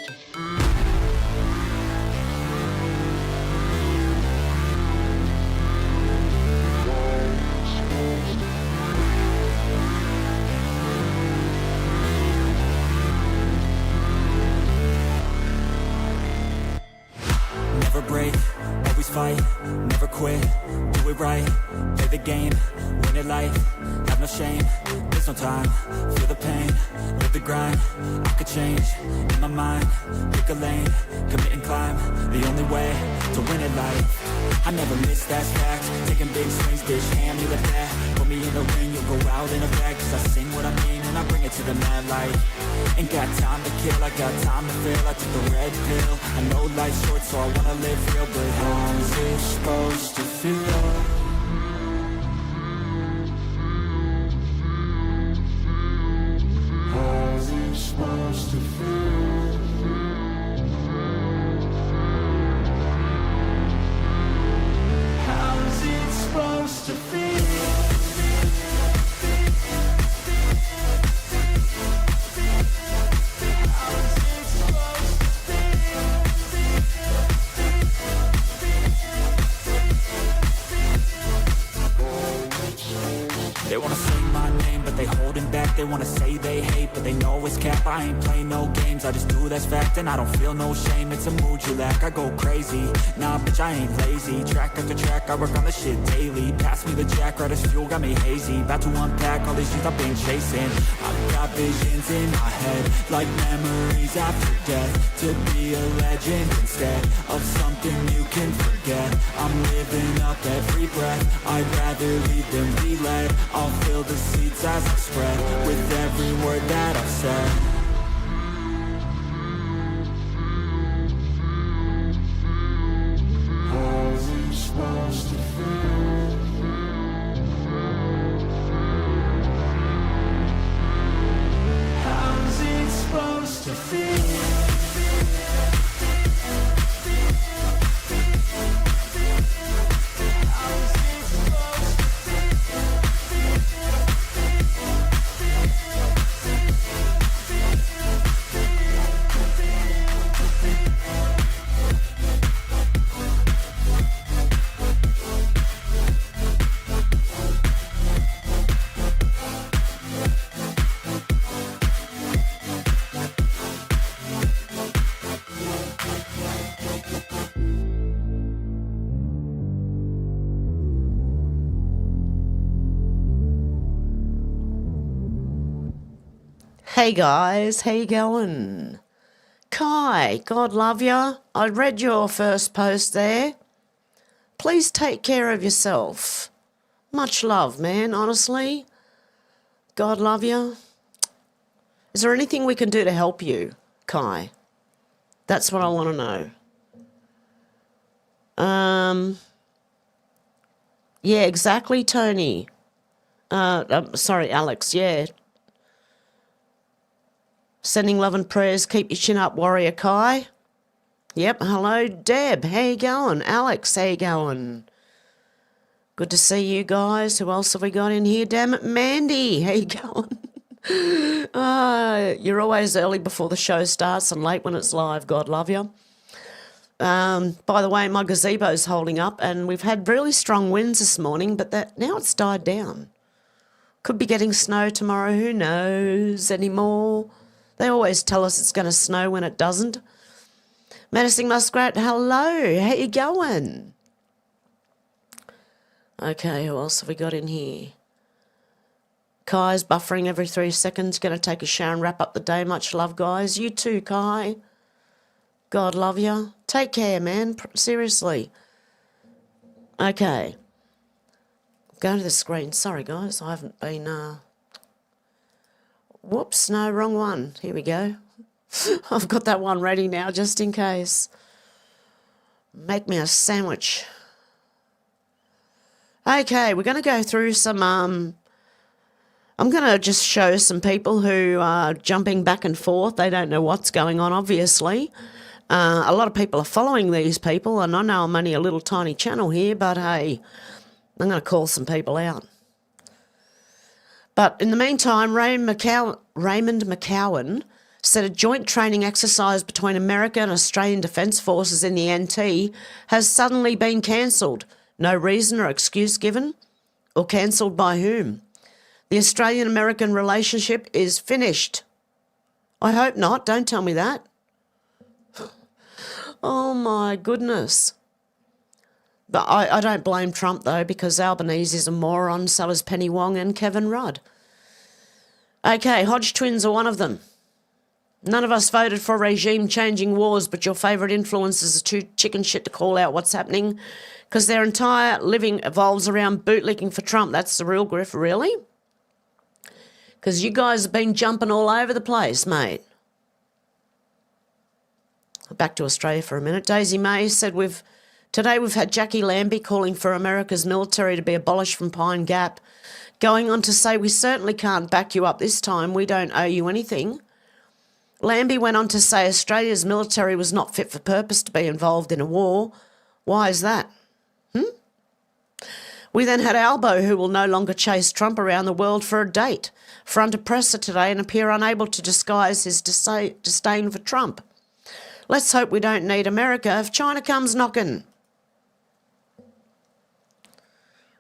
Never break, always fight, never quit, do it right, play the game, win it life, have no shame, there's no time, feel the pain, live the grind, I could change, in my mind, pick a lane, commit and climb, the only way to win it life, I never miss, that's facts, taking big swings, bitch, hand me the bat, put me in the ring, you'll go out in a bag, cause I sing what I mean and I bring it to the mad light, ain't got time to kill, I got time to feel, I took the red pill, I know life's short so I wanna live real, but how's it supposed to feel? How's it supposed to feel? How's it supposed to feel? They wanna say my name, but they holding back. They wanna say they hate, but they know it's cap. I ain't play no games, I just do that's fact. And I don't feel no shame, it's a mood you lack. I go crazy, nah bitch I ain't lazy. Track after track, I work on this shit daily. Pass me the jack, right as fuel, got me hazy. About to unpack all these things I've been chasing. I've got visions in my head, like memories after death. To be a legend instead of something you can forget. I'm living up every breath, I'd rather lead than be led. I'll fill the seats as I spread with every word that I've said. How's it supposed to feel? How's it supposed to feel? Hey guys, how you going? Kai, God love ya. I read your first post there. Please take care of yourself. Much love, man, honestly. God love ya. Is there anything we can do to help you, Kai? That's what I want to know. Yeah, exactly, Tony. Sorry, Alex, yeah. Sending love and prayers. Keep your chin up, Warrior Kai. Yep, hello, Deb. How you going? Alex, how you going? Good to see you guys. Who else have we got in here? Damn it, Mandy. How you going? You're always early before the show starts and late when it's live. God love you. By the way, my gazebo's holding up and we've had really strong winds this morning, but now it's died down. Could be getting snow tomorrow. Who knows anymore? They always tell us it's going to snow when it doesn't. Menacing Muskrat, hello. How you going? Okay, who else have we got in here? Kai's buffering every 3 seconds. Going to take a shower and wrap up the day. Much love, guys. You too, Kai. God love you. Take care, man. Seriously. Okay. Go to the screen. Sorry, guys. I haven't been... Whoops, no, wrong one. Here we go. I've got that one ready now just in case. Make me a sandwich. Okay, we're going to go through some... I'm going to just show some people who are jumping back and forth. They don't know what's going on, obviously. A lot of people are following these people, and I know I'm only a little tiny channel here, but hey, I'm going to call some people out. But in the meantime, Raymond McCowan said a joint training exercise between America and Australian Defence Forces in the NT has suddenly been cancelled. No reason or excuse given, or cancelled by whom. The Australian-American relationship is finished. I hope not. Don't tell me that. Oh, my goodness. But I don't blame Trump, though, because Albanese is a moron, so is Penny Wong and Kevin Rudd. Okay, Hodge twins are one of them. None of us voted for regime-changing wars, but your favourite influencers are too chicken shit to call out what's happening because their entire living evolves around bootlicking for Trump. That's the real griff, really? Because you guys have been jumping all over the place, mate. Back to Australia for a minute. Daisy May said today we've had Jackie Lambie calling for America's military to be abolished from Pine Gap, going on to say we certainly can't back you up this time. We don't owe you anything. Lambie went on to say Australia's military was not fit for purpose to be involved in a war. Why is that? We then had Albo, who will no longer chase Trump around the world for a date, front a presser today and appear unable to disguise his disdain for Trump. Let's hope we don't need America if China comes knocking.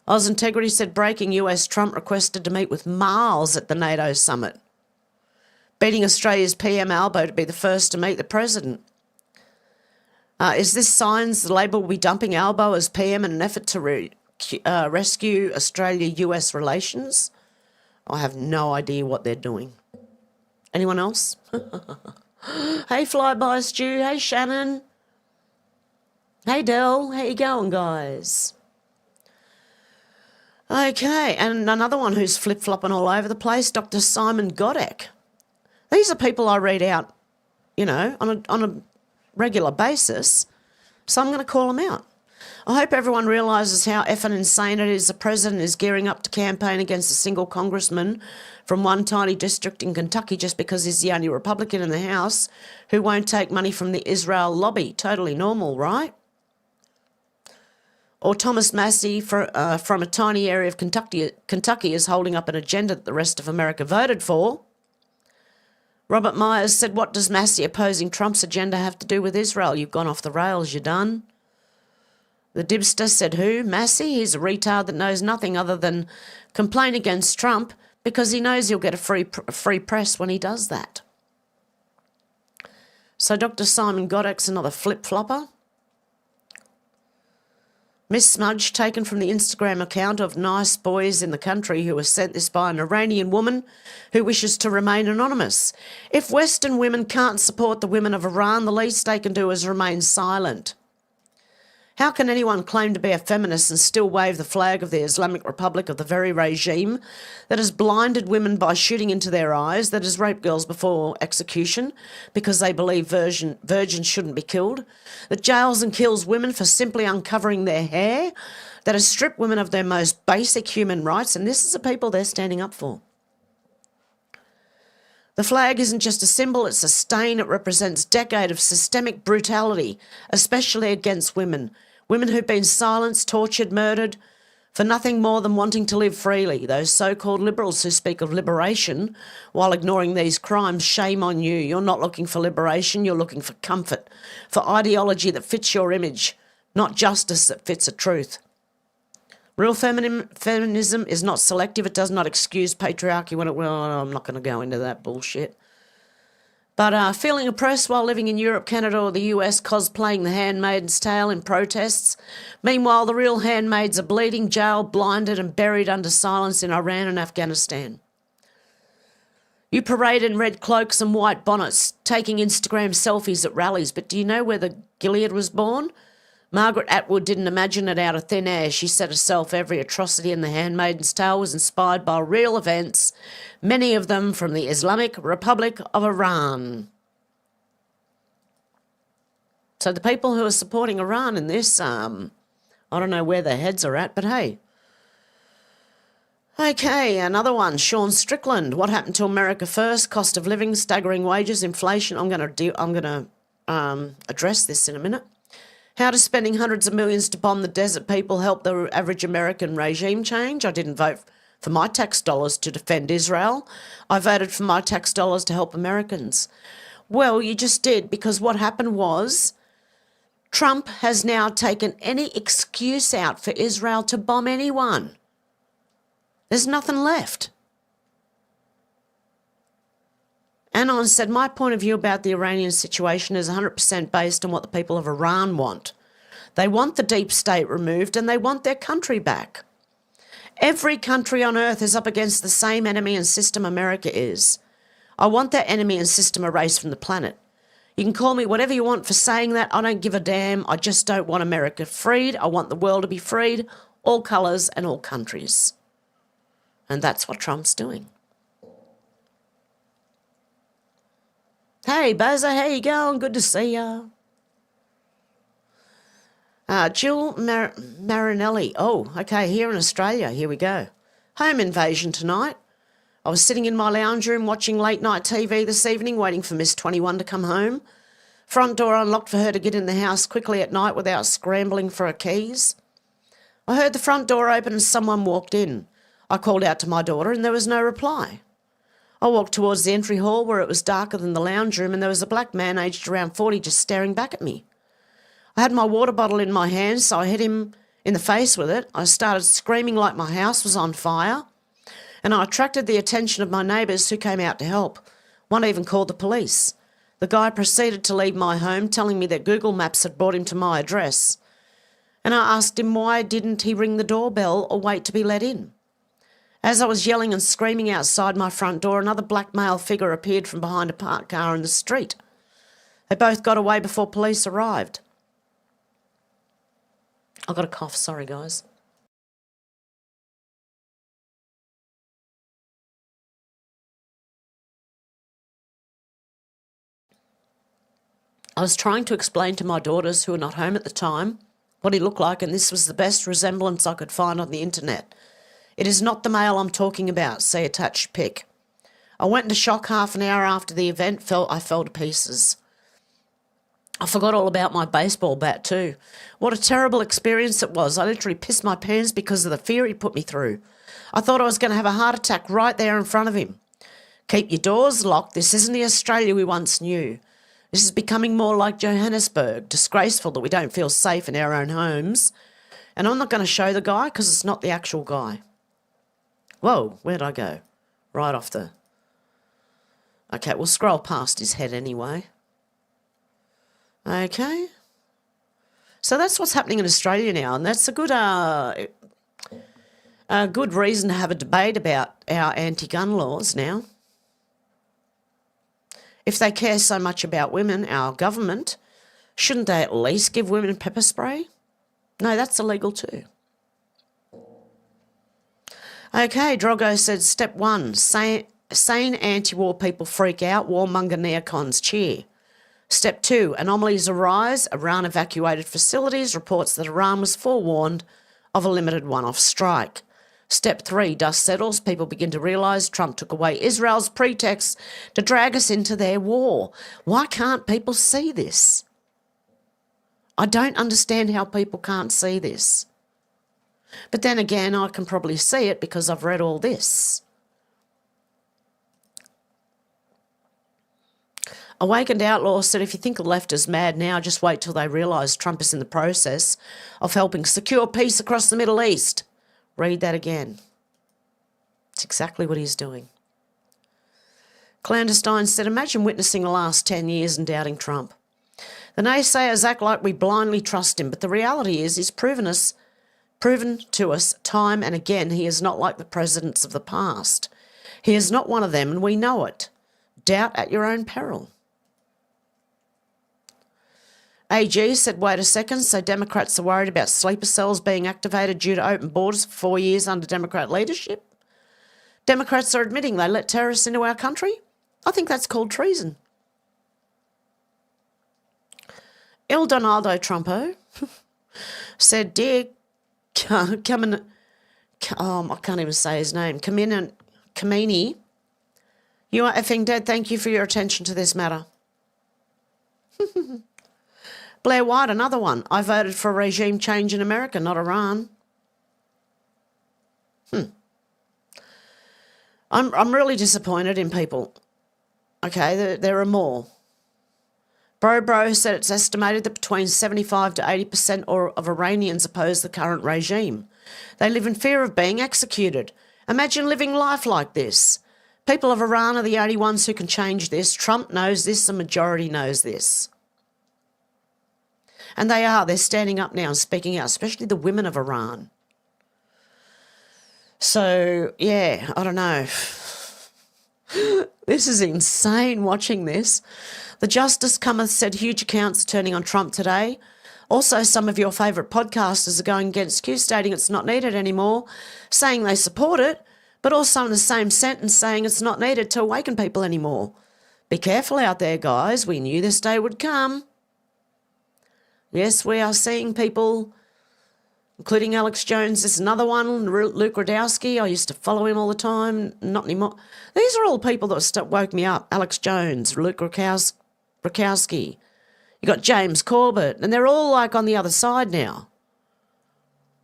Oz Integrity said breaking US Trump requested to meet with Miles at the NATO summit, beating Australia's PM Albo to be the first to meet the president. Is this signs the Labor will be dumping Albo as PM in an effort to rescue Australia-US relations? I have no idea what they're doing. Anyone else? Hey, Flyby Stu. Hey, Shannon. Hey, Del. How you going, guys? Okay, and another one who's flip-flopping all over the place, Dr. Simon Godek. These are people I read out, on a regular basis, so I'm going to call them out. I hope everyone realises how effing insane it is the president is gearing up to campaign against a single congressman from one tiny district in Kentucky just because he's the only Republican in the House who won't take money from the Israel lobby. Totally normal, right? Or Thomas Massey from a tiny area of Kentucky is holding up an agenda that the rest of America voted for. Robert Myers said, what does Massey opposing Trump's agenda have to do with Israel? You've gone off the rails, you're done. The Dibster said, who? Massey? He's a retard that knows nothing other than complain against Trump because he knows he'll get a free press when he does that. So Dr. Simon Godek's another flip-flopper. Miss Smudge, taken from the Instagram account of nice boys in the country who was sent this by an Iranian woman who wishes to remain anonymous. If Western women can't support the women of Iran, the least they can do is remain silent. How can anyone claim to be a feminist and still wave the flag of the Islamic Republic of the very regime that has blinded women by shooting into their eyes, that has raped girls before execution because they believe virgins shouldn't be killed, that jails and kills women for simply uncovering their hair, that has stripped women of their most basic human rights, and this is the people they're standing up for. The flag isn't just a symbol, it's a stain. It represents a decade of systemic brutality, especially against women. Women who've been silenced, tortured, murdered for nothing more than wanting to live freely. Those so-called liberals who speak of liberation while ignoring these crimes, shame on you. You're not looking for liberation, you're looking for comfort, for ideology that fits your image, not justice that fits a truth. Real feminism is not selective. It does not excuse patriarchy when I'm not going to go into that bullshit. But feeling oppressed while living in Europe, Canada or the US, cosplaying the Handmaid's Tale in protests. Meanwhile, the real handmaids are bleeding, jailed, blinded and buried under silence in Iran and Afghanistan. You parade in red cloaks and white bonnets, taking Instagram selfies at rallies, but do you know where the Gilead was born? Margaret Atwood didn't imagine it out of thin air. She said herself every atrocity in The Handmaid's Tale was inspired by real events, many of them from the Islamic Republic of Iran. So the people who are supporting Iran in this, I don't know where their heads are at, but hey. Okay, another one, Sean Strickland. What happened to America first? Cost of living, staggering wages, inflation. I'm going to address this in a minute. How does spending hundreds of millions to bomb the desert people help the average American regime change? I didn't vote for my tax dollars to defend Israel. I voted for my tax dollars to help Americans. Well, you just did, because what happened was Trump has now taken any excuse out for Israel to bomb anyone. There's nothing left. Anon said, my point of view about the Iranian situation is 100% based on what the people of Iran want. They want the deep state removed and they want their country back. Every country on earth is up against the same enemy and system America is. I want that enemy and system erased from the planet. You can call me whatever you want for saying that. I don't give a damn. I just don't want America freed. I want the world to be freed, all colours and all countries. And that's what Trump's doing. Hey, Buzzer, how you going? Good to see ya. Jill Marinelli. Oh, okay, here in Australia. Here we go. Home invasion tonight. I was sitting in my lounge room watching late night TV this evening, waiting for Miss 21 to come home. Front door unlocked for her to get in the house quickly at night without scrambling for her keys. I heard the front door open and someone walked in. I called out to my daughter and there was no reply. I walked towards the entry hall where it was darker than the lounge room and there was a black man aged around 40 just staring back at me. I had my water bottle in my hand, so I hit him in the face with it. I started screaming like my house was on fire, and I attracted the attention of my neighbours who came out to help. One even called the police. The guy proceeded to leave my home, telling me that Google Maps had brought him to my address. And I asked him why didn't he ring the doorbell or wait to be let in. As I was yelling and screaming outside my front door, another black male figure appeared from behind a parked car in the street. They both got away before police arrived. I've got a cough, sorry guys. I was trying to explain to my daughters, who were not home at the time, what he looked like, and this was the best resemblance I could find on the internet. It is not the male I'm talking about, see attached pic. I went into shock half an hour after the event, I fell to pieces. I forgot all about my baseball bat too. What a terrible experience it was. I literally pissed my pants because of the fear he put me through. I thought I was going to have a heart attack right there in front of him. Keep your doors locked. This isn't the Australia we once knew. This is becoming more like Johannesburg. Disgraceful that we don't feel safe in our own homes. And I'm not going to show the guy because it's not the actual guy. Whoa, where'd I go? Right off the... Okay, we'll scroll past his head anyway. Okay. So that's what's happening in Australia now, and that's a good reason to have a debate about our anti-gun laws now. If they care so much about women, our government, shouldn't they at least give women pepper spray? No, that's illegal too. Okay, Drogo said, step one, sane anti-war people freak out, warmonger neocons cheer. Step 2, anomalies arise. Iran evacuated facilities, reports that Iran was forewarned of a limited one-off strike. Step 3, dust settles. People begin to realise Trump took away Israel's pretext to drag us into their war. Why can't people see this? I don't understand how people can't see this. But then again, I can probably see it because I've read all this. Awakened Outlaw said, if you think the left is mad now, just wait till they realise Trump is in the process of helping secure peace across the Middle East. Read that again. It's exactly what he's doing. Clandestine said, imagine witnessing the last 10 years and doubting Trump. The naysayers act like we blindly trust him, but the reality is he's proven to us time and again he is not like the presidents of the past. He is not one of them, and we know it. Doubt at your own peril. AG said, wait a second, so Democrats are worried about sleeper cells being activated due to open borders for 4 years under Democrat leadership? Democrats are admitting they let terrorists into our country? I think that's called treason. Il Donaldo Trumpo said, dear I can't even say his name, Kamini, you are effing dead. Thank you for your attention to this matter. Blair White, another one. I voted for a regime change in America, not Iran. I'm really disappointed in people. Okay, there are more. Bro said it's estimated that between 75 to 80% of Iranians oppose the current regime. They live in fear of being executed. Imagine living life like this. People of Iran are the only ones who can change this. Trump knows this, the majority knows this. And they're standing up now and speaking out, especially the women of Iran. So, yeah, I don't know. This is insane watching this. The Justice cometh said huge accounts are turning on Trump today. Also, some of your favourite podcasters are going against Q, stating it's not needed anymore, saying they support it, but also in the same sentence saying it's not needed to awaken people anymore. Be careful out there, guys. We knew this day would come. Yes, we are seeing people, including Alex Jones. There's another one, Luke Radowski. I used to follow him all the time. Not anymore. These are all people that woke me up. Alex Jones, Luke Rakowski. You got James Corbett, and they're all like on the other side now.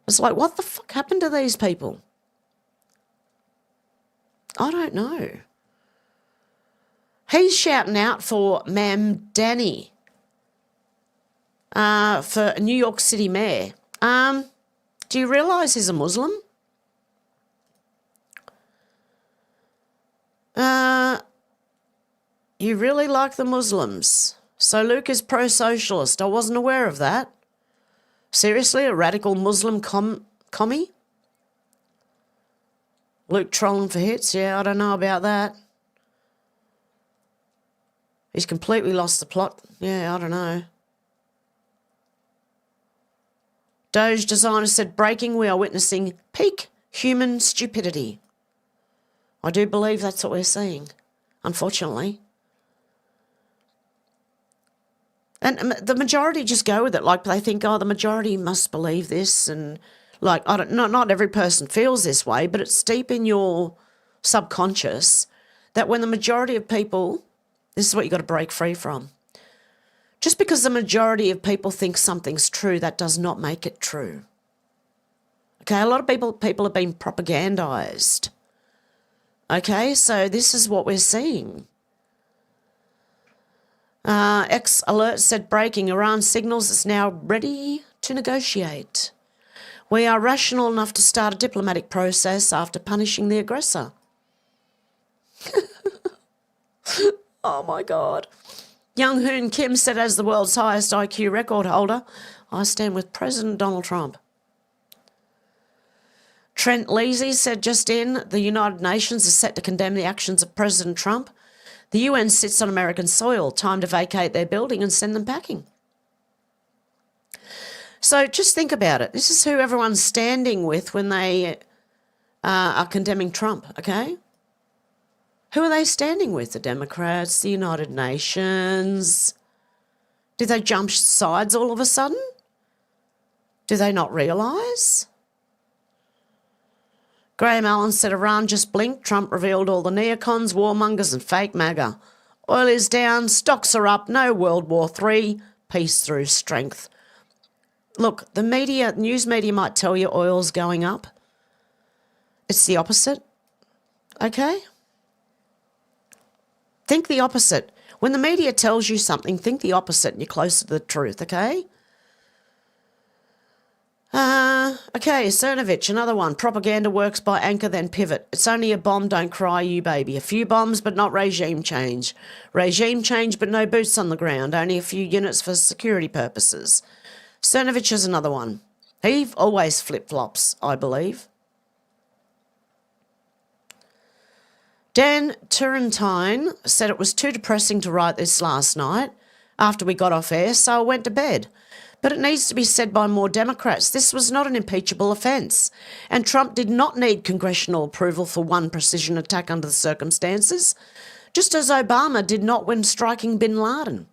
It's like, what the fuck happened to these people? I don't know. He's shouting out for Ma'am Danny, for New York City mayor. Do you realise he's a Muslim? You really like the Muslims. So Luke is pro-socialist. I wasn't aware of that. Seriously, a radical Muslim commie? Luke trolling for hits? Yeah, I don't know about that. He's completely lost the plot. Yeah, I don't know. Doge designer said, breaking, we are witnessing peak human stupidity. I do believe that's what we're seeing, unfortunately. And the majority just go with it. Like they think, oh, the majority must believe this. And like, not every person feels this way, but it's deep in your subconscious that when the majority of people, this is what you've got to break free from. Just because the majority of people think something's true, that does not make it true. Okay, a lot of people have been propagandized. Okay, so this is what we're seeing. X alert said breaking, Iran signals it's now ready to negotiate. We are rational enough to start a diplomatic process after punishing the aggressor. Oh my God. Young Hoon Kim said, as the world's highest IQ record holder, I stand with President Donald Trump. Trent Leasy said just in, the United Nations is set to condemn the actions of President Trump. The UN sits on American soil. Time to vacate their building and send them packing. So just think about it. This is who everyone's standing with when they are condemning Trump, okay? Who are they standing with? The Democrats, the United Nations? Did they jump sides all of a sudden? Do they not realise? Graham Allen said Iran just blinked. Trump revealed all the neocons, warmongers and fake MAGA. Oil is down, stocks are up, no World War III, peace through strength. Look, the media, news media might tell you oil's going up. It's the opposite, okay? Think the opposite. When the media tells you something, think the opposite and you're closer to the truth, okay? Okay, Cernovich, another one. Propaganda works by anchor, then pivot. It's only a bomb, don't cry, you baby. A few bombs, but not regime change. Regime change, but no boots on the ground. Only a few units for security purposes. Cernovich is another one. He always flip-flops, I believe. Dan Turrentine said it was too depressing to write this last night after we got off air, so I went to bed. But it needs to be said by more Democrats. This was not an impeachable offence, and Trump did not need congressional approval for one precision attack under the circumstances, just as Obama did not when striking bin Laden.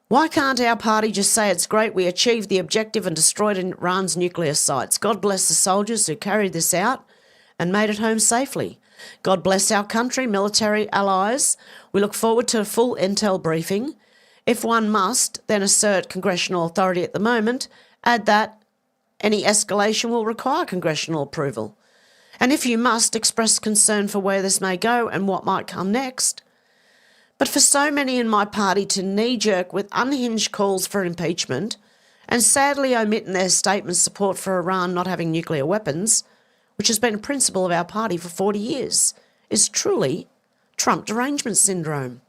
Why can't our party just say it's great we achieved the objective and destroyed Iran's nuclear sites? God bless the soldiers who carried this out and made it home safely. God bless our country, military allies. We look forward to a full intel briefing. If one must, then assert congressional authority at the moment, add that any escalation will require congressional approval. And if you must, express concern for where this may go and what might come next. But for so many in my party to knee-jerk with unhinged calls for impeachment and sadly omit in their statements support for Iran not having nuclear weapons, which has been a principle of our party for 40 years, is truly Trump derangement syndrome.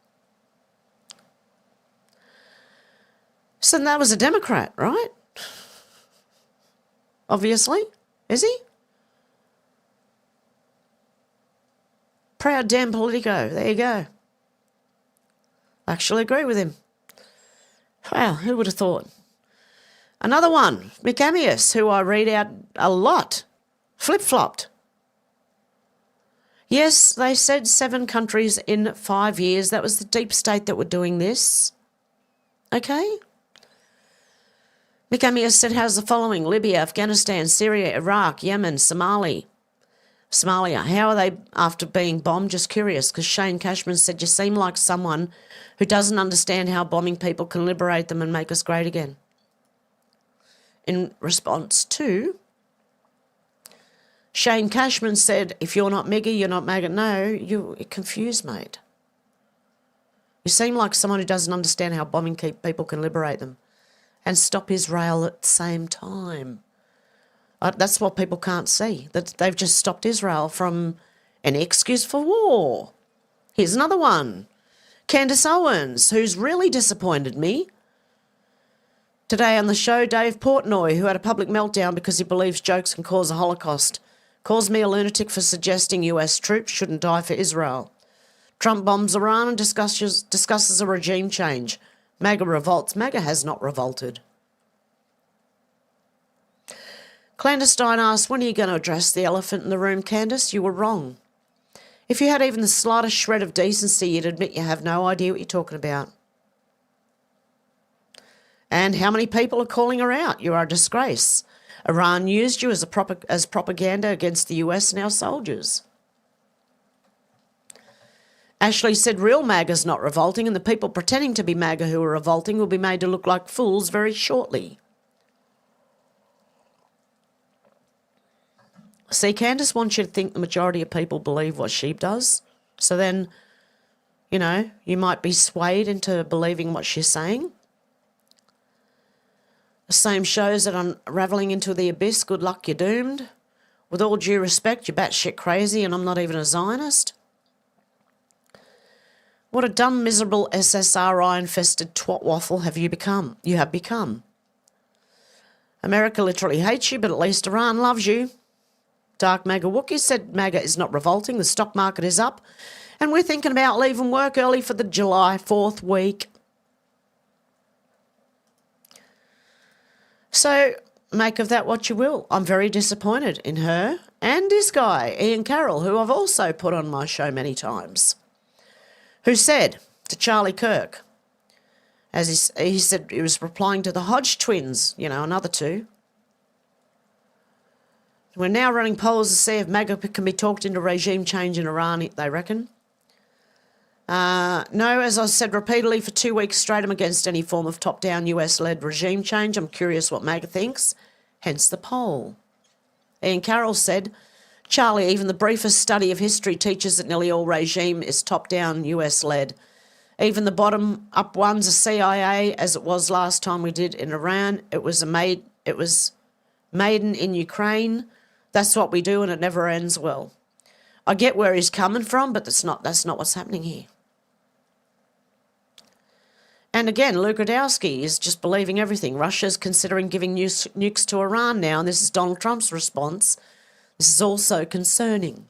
So that was a Democrat, right? Obviously. Is he? Proud damn Politico. There you go. I actually agree with him. Wow, who would have thought? Another one, Mick, who I read out a lot, flip-flopped. Yes, they said 7 countries in 5 years. That was the deep state that were doing this. Okay? Mick said, how's the following? Libya, Afghanistan, Syria, Iraq, Yemen, Somalia. How are they after being bombed? Just curious, because Shane Cashman said, you seem like someone who doesn't understand how bombing people can liberate them and make us great again. In response to, Shane Cashman said, if you're not Miggy, you're not maggot. No, you're confused, mate. You seem like someone who doesn't understand how bombing people can liberate them and stop Israel at the same time. That's what people can't see, that they've just stopped Israel from any excuse for war. Here's another one. Candace Owens, who's really disappointed me. Today on the show, Dave Portnoy, who had a public meltdown because he believes jokes can cause a Holocaust, calls me a lunatic for suggesting US troops shouldn't die for Israel. Trump bombs Iran and discusses a regime change. MAGA revolts. MAGA has not revolted. Clandestine asked, when are you going to address the elephant in the room, Candace? You were wrong. If you had even the slightest shred of decency, you'd admit you have no idea what you're talking about. And how many people are calling her out? You are a disgrace. Iran used you as propaganda against the US and our soldiers. Ashley said real MAGA's not revolting, and the people pretending to be MAGA who are revolting will be made to look like fools very shortly. See, Candace wants you to think the majority of people believe what she does. So then, you know, you might be swayed into believing what she's saying. The same shows that unravelling into the abyss, good luck, you're doomed. With all due respect, you're batshit crazy and I'm not even a Zionist. What a dumb, miserable SSRI-infested twat waffle have you become? You have become. America literally hates you, but at least Iran loves you. Dark MAGA Wookie said MAGA is not revolting, the stock market is up, and we're thinking about leaving work early for the July 4th week. So make of that what you will. I'm very disappointed in her and this guy, Ian Carroll, who I've also put on my show many times, who said to Charlie Kirk, as he said he was replying to the Hodge twins, you know, another two, we're now running polls to see if MAGA can be talked into regime change in Iran, they reckon. No, as I said repeatedly, for 2 weeks straight, I'm against any form of top-down US-led regime change. I'm curious what MAGA thinks, hence the poll. Ian Carroll said, Charlie, even the briefest study of history teaches that nearly all regime is top-down US-led. Even the bottom-up ones are CIA, as it was last time we did in Iran. It was maiden in Ukraine. That's what we do, and it never ends well. I get where he's coming from, but that's not what's happening here. And again, Luke Radowski is just believing everything. Russia's considering giving nukes to Iran now, and this is Donald Trump's response. This is also concerning.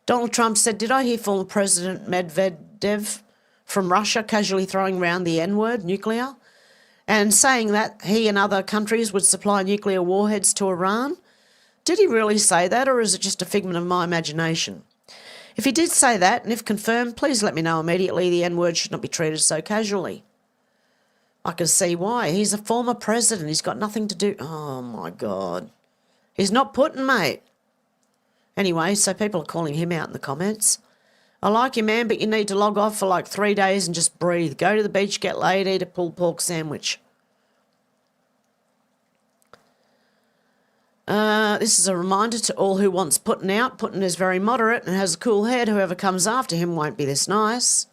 Donald Trump said, did I hear former President Medvedev from Russia casually throwing around the N-word, nuclear, and saying that he and other countries would supply nuclear warheads to Iran? Did he really say that, or is it just a figment of my imagination? If he did say that, and if confirmed, please let me know immediately. The N-word should not be treated so casually. I can see why. He's a former president. He's got nothing to do. Oh, my God. He's not Putin, mate. Anyway, so people are calling him out in the comments. I like you, man, but you need to log off for like 3 days and just breathe. Go to the beach, get laid, eat a pulled pork sandwich. This is a reminder to all who wants Putin out. Putin is very moderate and has a cool head. Whoever comes after him won't be this nice.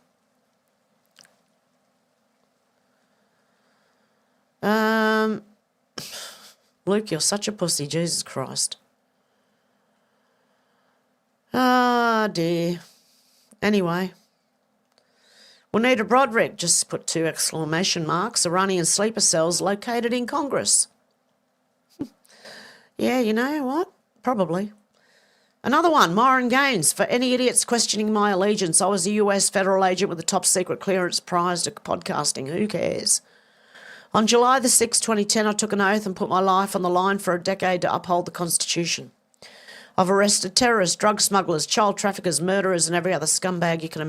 Luke, you're such a pussy, Jesus Christ. Ah, dear. Anyway. Juanita Broderick just put 2 exclamation marks. Iranian sleeper cells located in Congress. Yeah, you know what? Probably. Another one, Myron Gaines. For any idiots questioning my allegiance, I was a US federal agent with a top secret clearance prior to podcasting. Who cares? On July the 6th, 2010, I took an oath and put my life on the line for a decade to uphold the Constitution. I've arrested terrorists, drug smugglers, child traffickers, murderers, and every other scumbag you can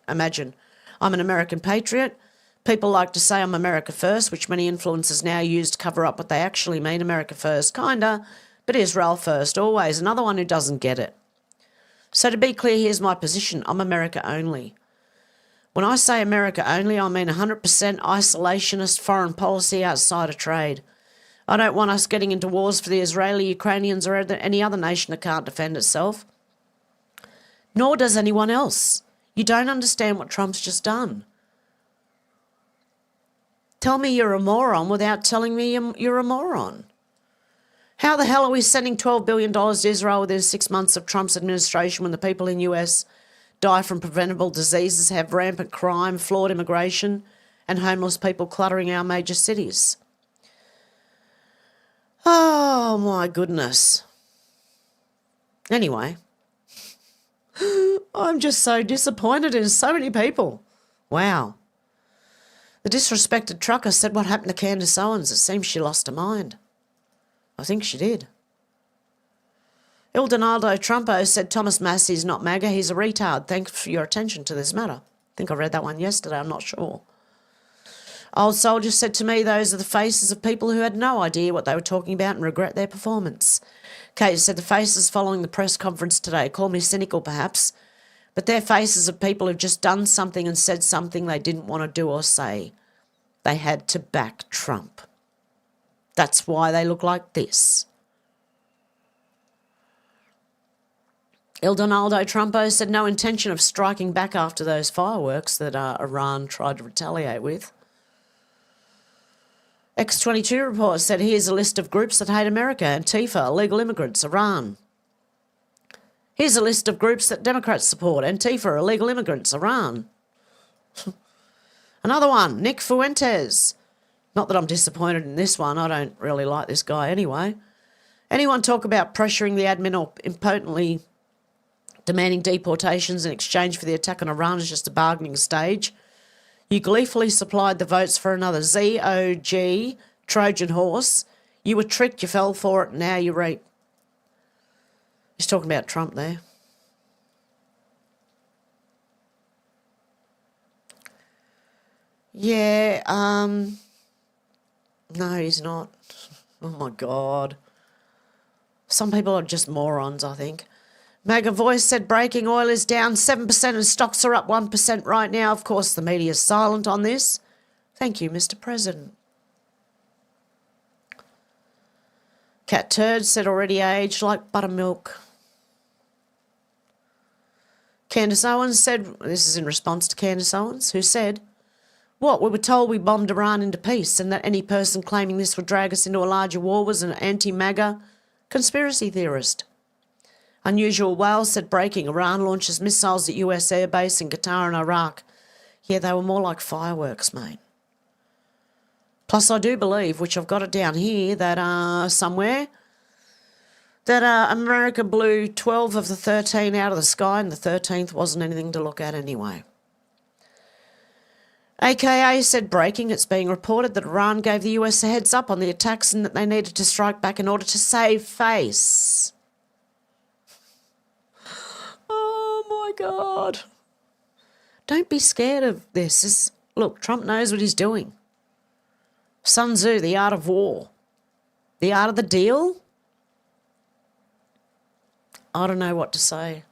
imagine. I'm an American patriot. People like to say I'm America first, which many influencers now use to cover up what they actually mean. America first, kinda, but Israel first, always. Another one who doesn't get it. So to be clear, here's my position. I'm America only. When I say America only, I mean 100% isolationist foreign policy outside of trade. I don't want us getting into wars for the Israeli, Ukrainians, or any other nation that can't defend itself. Nor does anyone else. You don't understand what Trump's just done. Tell me you're a moron without telling me you're a moron. How the hell are we sending $12 billion to Israel within 6 months of Trump's administration when the people in US die from preventable diseases, have rampant crime, flawed immigration, and homeless people cluttering our major cities? Oh, my goodness. Anyway, I'm just so disappointed in so many people. Wow. The disrespected trucker said what happened to Candace Owens. It seems she lost her mind. I think she did. Il Donaldo Trumpo said Thomas Massey's not MAGA, he's a retard. Thanks for your attention to this matter. I think I read that one yesterday, I'm not sure. Old Soldier said to me those are the faces of people who had no idea what they were talking about and regret their performance. Kate said the faces following the press conference today, call me cynical perhaps, but they're faces of people who've just done something and said something they didn't want to do or say. They had to back Trump. That's why they look like this. Il Donaldo Trumpo said no intention of striking back after those fireworks that Iran tried to retaliate with. X22 report said here's a list of groups that hate America: Antifa, illegal immigrants, Iran. Here's a list of groups that Democrats support: Antifa, illegal immigrants, Iran. Another one, Nick Fuentes. Not that I'm disappointed in this one. I don't really like this guy anyway. Anyone talk about pressuring the admin or impotently demanding deportations in exchange for the attack on Iran is just a bargaining stage. You gleefully supplied the votes for another ZOG Trojan horse. You were tricked, you fell for it, and now you reap. He's talking about Trump there. Yeah, no, he's not. Oh, my God. Some people are just morons, I think. MAGA Voice said breaking oil is down 7% and stocks are up 1% right now. Of course, the media is silent on this. Thank you, Mr. President. Cat Turd said already aged like buttermilk. Candace Owens said, this is in response to Candace Owens, who said, what, we were told we bombed Iran into peace and that any person claiming this would drag us into a larger war was an anti-MAGA conspiracy theorist. Unusual Wales said breaking, Iran launches missiles at US airbase in Qatar and Iraq. Yeah, they were more like fireworks, mate. Plus, I do believe, which I've got it down here, that somewhere, that America blew 12 of the 13 out of the sky and the 13th wasn't anything to look at anyway. AKA said breaking, it's being reported that Iran gave the US a heads up on the attacks and that they needed to strike back in order to save face. Oh, my God. Don't be scared of this. Look, Trump knows what he's doing. Sun Tzu, the art of war. The art of the deal? I don't know what to say.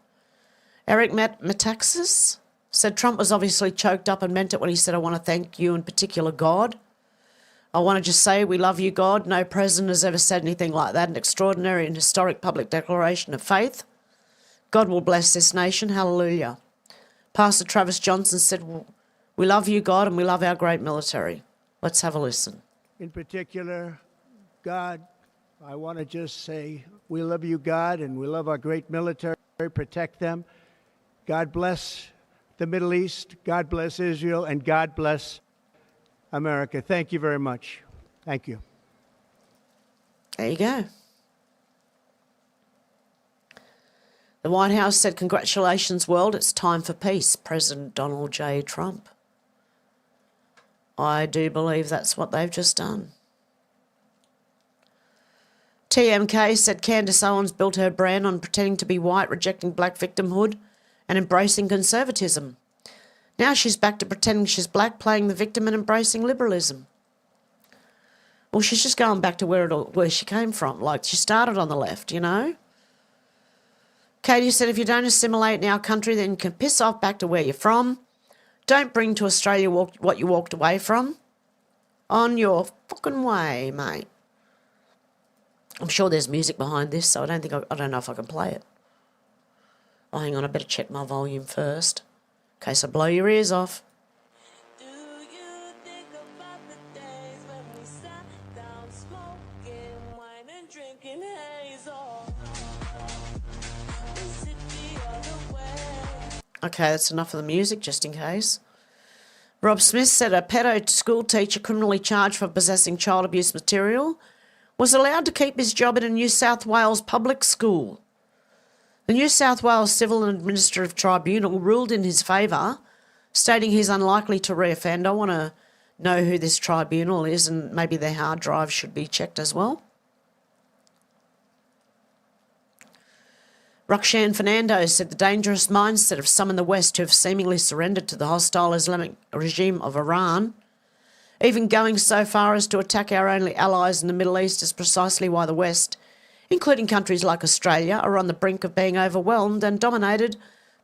Eric Metaxas said Trump was obviously choked up and meant it when he said, I want to thank you in particular, God. I want to just say we love you, God. No president has ever said anything like that. An extraordinary and historic public declaration of faith. God will bless this nation. Hallelujah. Pastor Travis Johnson said, we love you, God, and we love our great military. Let's have a listen. In particular, God, I want to just say we love you, God, and we love our great military. Protect them. God bless the Middle East. God bless Israel, and God bless America. Thank you very much. Thank you. There you go. The White House said, congratulations, world, it's time for peace, President Donald J. Trump. I do believe that's what they've just done. TMK said Candace Owens built her brand on pretending to be white, rejecting black victimhood and embracing conservatism. Now she's back to pretending she's black, playing the victim and embracing liberalism. Well, she's just going back to where she came from. Like, she started on the left, you know? Katie said, if you don't assimilate in our country, then you can piss off back to where you're from. Don't bring to Australia what you walked away from. On your fucking way, mate. I'm sure there's music behind this, so I don't know if I can play it. Oh, hang on, I better check my volume first, in case I blow your ears off. Do you think about the days when we sat down smoking wine and drinking hazel? Is it the other way? Okay, that's enough of the music, just in case. Rob Smith said a pedo school teacher criminally charged for possessing child abuse material was allowed to keep his job in a New South Wales public school. The New South Wales Civil and Administrative Tribunal ruled in his favour, stating he's unlikely to reoffend. I want to know who this tribunal is, and maybe their hard drive should be checked as well. Roxanne Fernando said the dangerous mindset of some in the West who have seemingly surrendered to the hostile Islamic regime of Iran, even going so far as to attack our only allies in the Middle East, is precisely why the West, including countries like Australia, are on the brink of being overwhelmed and dominated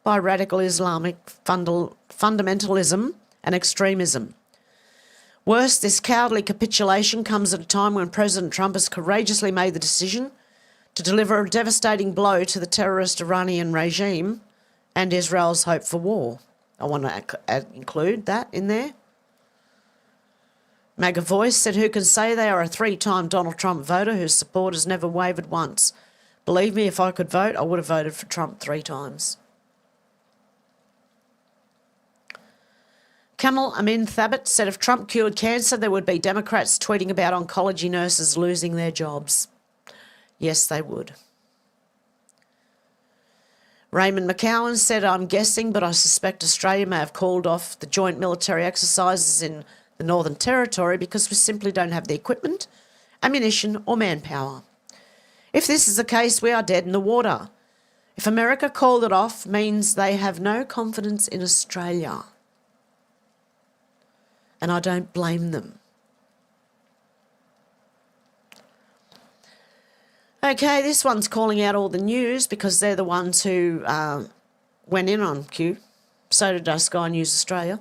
by radical Islamic fundamentalism and extremism. Worse, this cowardly capitulation comes at a time when President Trump has courageously made the decision to deliver a devastating blow to the terrorist Iranian regime and Israel's hope for war. I want to include that in there. MAGA Voice said, who can say they are a 3-time Donald Trump voter whose support has never wavered once? Believe me, if I could vote, I would have voted for Trump 3 times. Kamal Amin Thabit said if Trump cured cancer, there would be Democrats tweeting about oncology nurses losing their jobs. Yes, they would. Raymond McCowan said, I'm guessing, but I suspect Australia may have called off the joint military exercises in the Northern Territory because we simply don't have the equipment, ammunition or manpower. If this is the case, we are dead in the water. If America called it off, means they have no confidence in Australia. And I don't blame them. Okay, this one's calling out all the news because they're the ones who went in on Q. So did Sky News Australia.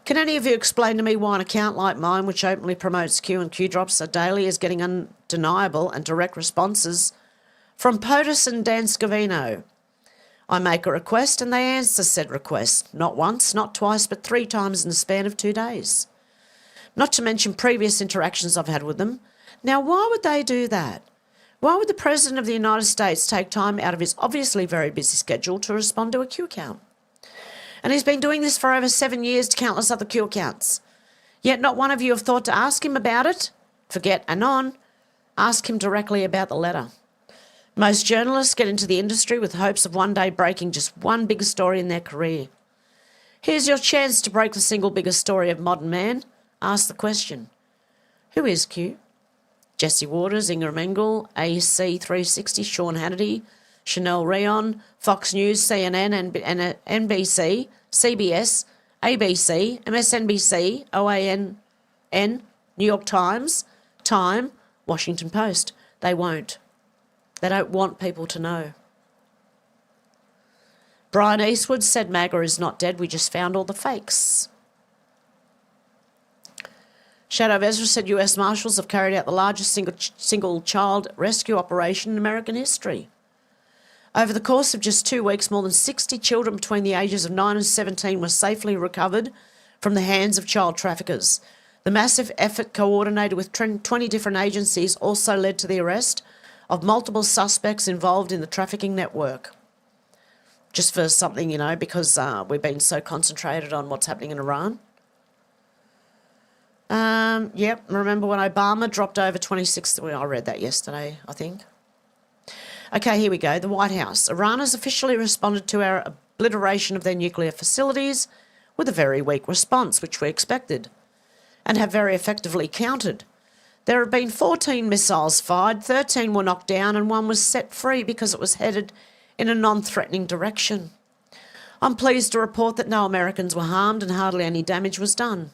Can any of you explain to me why an account like mine, which openly promotes Q and Q drops daily, is getting undeniable and direct responses from POTUS and Dan Scavino? I make a request and they answer said request. Not once, not twice, but 3 times in the span of 2 days. Not to mention previous interactions I've had with them. Now, why would they do that? Why would the President of the United States take time out of his obviously very busy schedule to respond to a Q account? And he's been doing this for over 7 years to countless other Q accounts. Yet not one of you have thought to ask him about it. Forget Anon. Ask him directly about the letter. Most journalists get into the industry with hopes of one day breaking just one big story in their career. Here's your chance to break the single biggest story of modern man. Ask the question, who is Q? Jesse Waters, Ingram Engel, AC360, Sean Hannity, Chanel Rion, Fox News, CNN, NBC, CBS, ABC, MSNBC, OANN, New York Times, Time, Washington Post. They won't. They don't want people to know. Brian Eastwood said MAGA is not dead, we just found all the fakes. Shadow of Ezra said US Marshals have carried out the largest single child rescue operation in American history. Over the course of just 2 weeks, more than 60 children between the ages of 9 and 17 were safely recovered from the hands of child traffickers. The massive effort, coordinated with 20 different agencies, also led to the arrest of multiple suspects involved in the trafficking network. Just for something, because we've been so concentrated on what's happening in Iran. Yep, remember when Obama dropped over 26... Well, I read that yesterday, I think. Okay, here we go. The White House. Iran has officially responded to our obliteration of their nuclear facilities with a very weak response, which we expected, and have very effectively countered. There have been 14 missiles fired, 13 were knocked down, and 1 was set free because it was headed in a non-threatening direction. I'm pleased to report that no Americans were harmed and hardly any damage was done.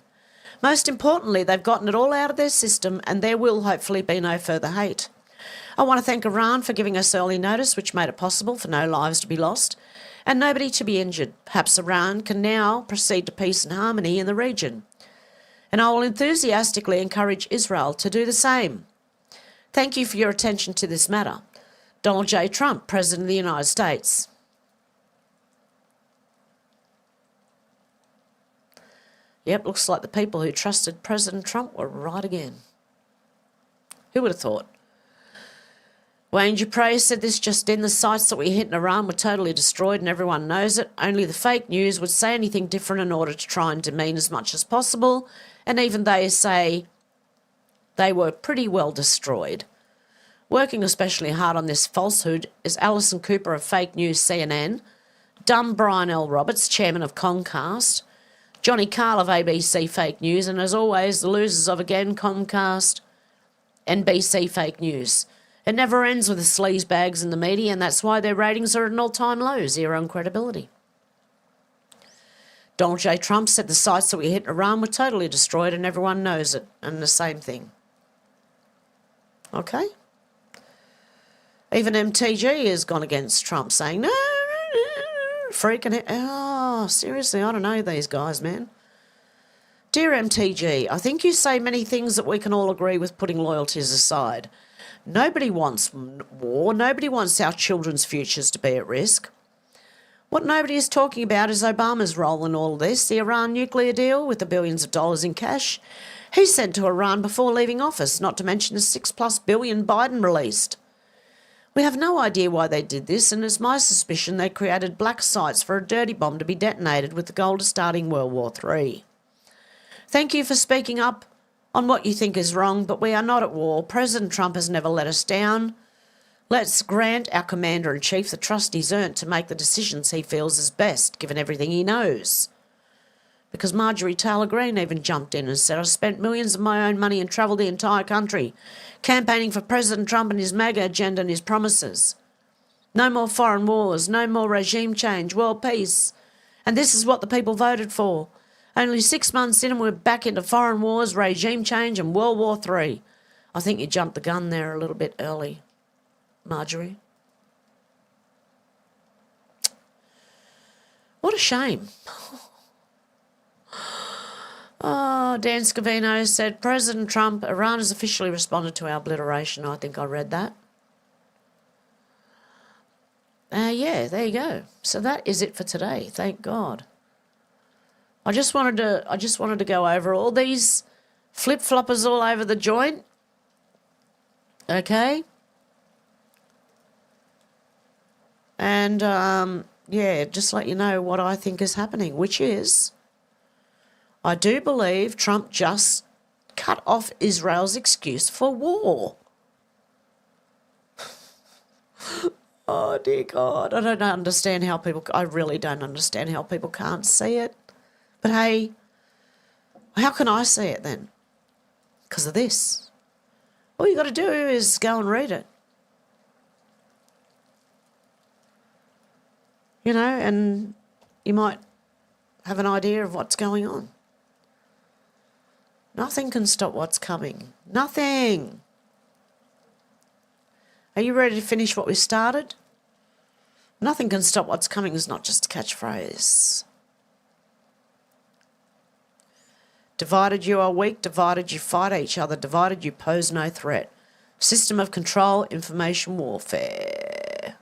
Most importantly, they've gotten it all out of their system, and there will hopefully be no further hate. I want to thank Iran for giving us early notice, which made it possible for no lives to be lost and nobody to be injured. Perhaps Iran can now proceed to peace and harmony in the region. And I will enthusiastically encourage Israel to do the same. Thank you for your attention to this matter. Donald J. Trump, President of the United States. Yep, looks like the people who trusted President Trump were right again. Who would have thought? Wayne Dupre said this just in: the sites that we hit in Iran were totally destroyed and everyone knows it. Only the fake news would say anything different in order to try and demean as much as possible. And even they say they were pretty well destroyed. Working especially hard on this falsehood is Alison Cooper of Fake News CNN, dumb Brian L. Roberts, chairman of Comcast, Johnny Carl of ABC Fake News, and as always, the losers of again Comcast, NBC Fake News. It never ends with the sleazebags in the media, and that's why their ratings are at an all-time low, zero in credibility. Donald J. Trump said the sites that we hit in Iran were totally destroyed and everyone knows it, and the same thing. Okay? Even MTG has gone against Trump, saying, no, freaking out. Oh, seriously, I don't know these guys, man. Dear MTG, I think you say many things that we can all agree with, putting loyalties aside. Nobody wants war. Nobody wants our children's futures to be at risk. What nobody is talking about is Obama's role in all this, the Iran nuclear deal with the billions of dollars in cash he sent to Iran before leaving office, not to mention the $6+ billion Biden released. We have no idea why they did this, and it's my suspicion they created black sites for a dirty bomb to be detonated with the goal of starting World War III. Thank you for speaking up on what you think is wrong, but we are not at war. President Trump has never let us down. Let's grant our Commander-in-Chief the trust he's earned to make the decisions he feels is best, given everything he knows. Because Marjorie Taylor Greene even jumped in and said, I spent millions of my own money and travelled the entire country, campaigning for President Trump and his MAGA agenda and his promises. No more foreign wars, no more regime change, world peace. And this is what the people voted for. Only 6 months in and we're back into foreign wars, regime change and World War III. I think you jumped the gun there a little bit early, Marjorie. What a shame. Oh, Dan Scavino said, President Trump, Iran has officially responded to our obliteration. I think I read that. Yeah, there you go. So that is it for today. Thank God. I just wanted to go over all these flip-floppers all over the joint. Okay? And, yeah, just let you know what I think is happening, which is I do believe Trump just cut off Israel's excuse for war. Oh, dear God. I don't understand how I really don't understand how people can't see it. But hey, how can I see it then? Because of this. All you got to do is go and read it. You know, and you might have an idea of what's going on. Nothing can stop what's coming. Nothing. Are you ready to finish what we started? Nothing can stop what's coming is not just a catchphrase. Divided you are weak, divided you fight each other, divided you pose no threat. System of control, information warfare.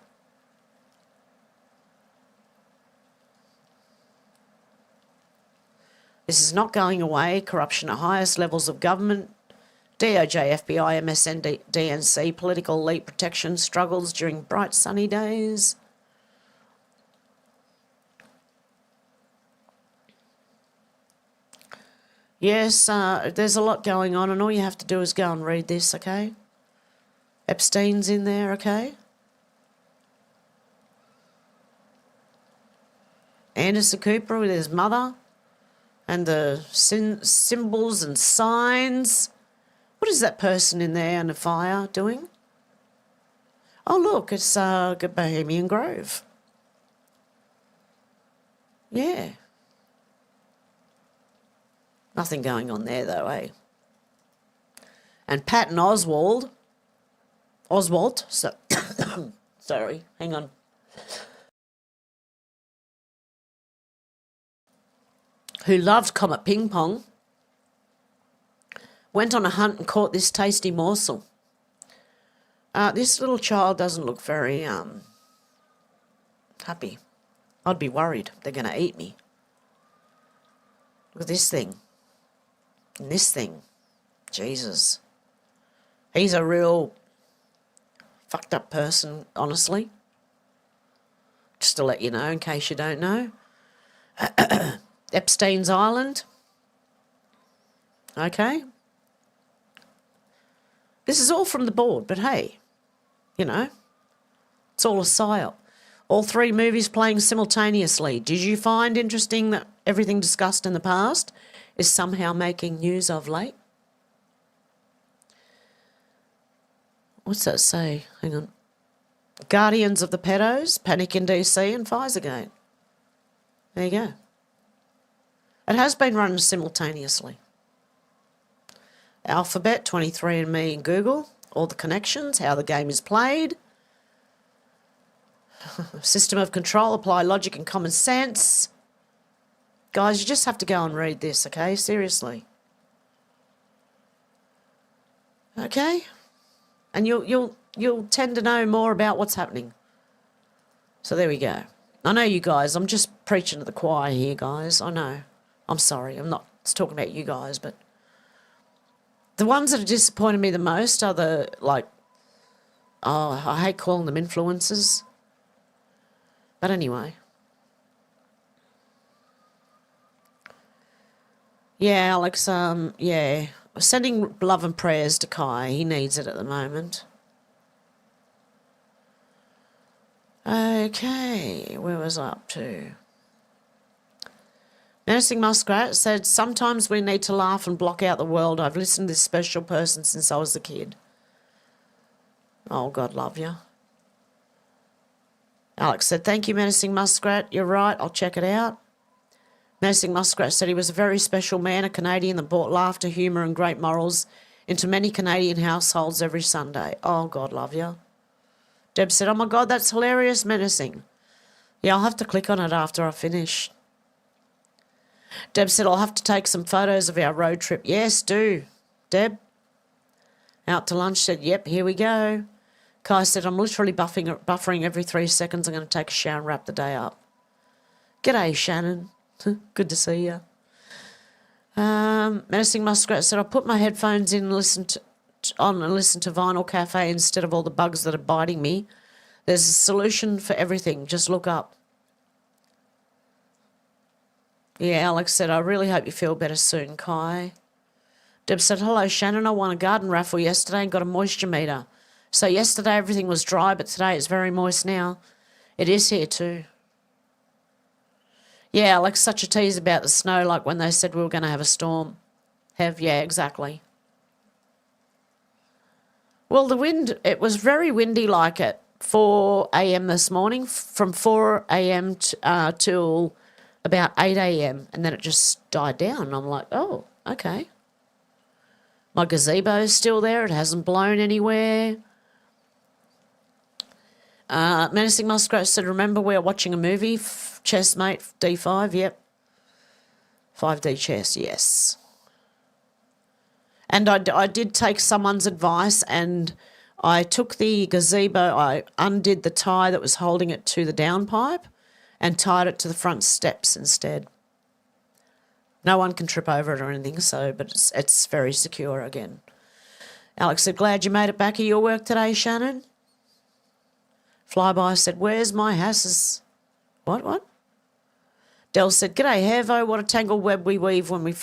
This is not going away. Corruption at highest levels of government. DOJ, FBI, MSN, DNC, political elite protection struggles during bright sunny days. Yes, there's a lot going on, and all you have to do is go and read this, okay? Epstein's in there, okay? Anderson Cooper with his mother, and the symbols and signs. What is that person in there in the fire doing? Oh, look, it's Bohemian Grove. Yeah. Nothing going on there, though, eh? And Patton Oswald, so, sorry, hang on. Who loved Comet Ping Pong, went on a hunt and caught this tasty morsel. This little child doesn't look very happy. I'd be worried they're going to eat me. Look at this thing. And this thing. Jesus. He's a real fucked up person, honestly. Just to let you know, in case you don't know. Epstein's Island. Okay. This is all from the board, but hey, you know, it's all a psyop. All three movies playing simultaneously. Did you find interesting that everything discussed in the past is somehow making news of late? What's that say? Hang on. Guardians of the Pedos, Panic in DC, and Pfizergate. There you go. It has been run simultaneously. Alphabet, 23andMe, and Google, all the connections, how the game is played. System of control, apply logic and common sense. Guys, you just have to go and read this, okay? Seriously. Okay? And you'll tend to know more about what's happening. So there we go. I know you guys, I'm just preaching to the choir here, guys. I know. I'm sorry, I'm not talking about you guys, but the ones that have disappointed me the most are the, like, oh, I hate calling them influencers. But anyway. Yeah, Alex, yeah. Sending love and prayers to Kai. He needs it at the moment. Okay, where was I up to? Menacing Muskrat said, sometimes we need to laugh and block out the world. I've listened to this special person since I was a kid. Oh, God love you. Alex said, thank you, Menacing Muskrat. You're right, I'll check it out. Menacing Muskrat said he was a very special man, a Canadian that brought laughter, humour and great morals into many Canadian households every Sunday. Oh, God love you. Deb said, oh, my God, that's hilarious, Menacing. Yeah, I'll have to click on it after I finish. Deb said, I'll have to take some photos of our road trip. Yes, do. Deb. Out to lunch said, yep, here we go. Kai said, I'm literally buffering every 3 seconds. I'm going to take a shower and wrap the day up. G'day, Shannon. Good to see you. Menacing Muskrat said, I put my headphones in and listen to Vinyl Cafe instead of all the bugs that are biting me. There's a solution for everything. Just look up. Yeah, Alex said, I really hope you feel better soon, Kai. Deb said, hello, Shannon. I won a garden raffle yesterday and got a moisture meter. So yesterday everything was dry, but today it's very moist now. It is here too. Yeah, Alex, such a tease about the snow, like when they said we were going to have a storm. Yeah, exactly. Well, the wind, it was very windy like at 4 a.m. this morning, from 4 a.m. till about 8 a.m. and then it just died down. And I'm like, oh, okay. My gazebo's still there. It hasn't blown anywhere. Menacing Muskrat said, remember we're watching a movie, Chess Mate D5, yep. 5D chess, yes. And I did take someone's advice and I took the gazebo, I undid the tie that was holding it to the downpipe and tied it to the front steps instead. No one can trip over it or anything, but it's very secure again. Alex said, glad you made it back at your work today, Shannon. Flyby said, where's my hasses? What? Del said, g'day, Hevo, what a tangled web we weave when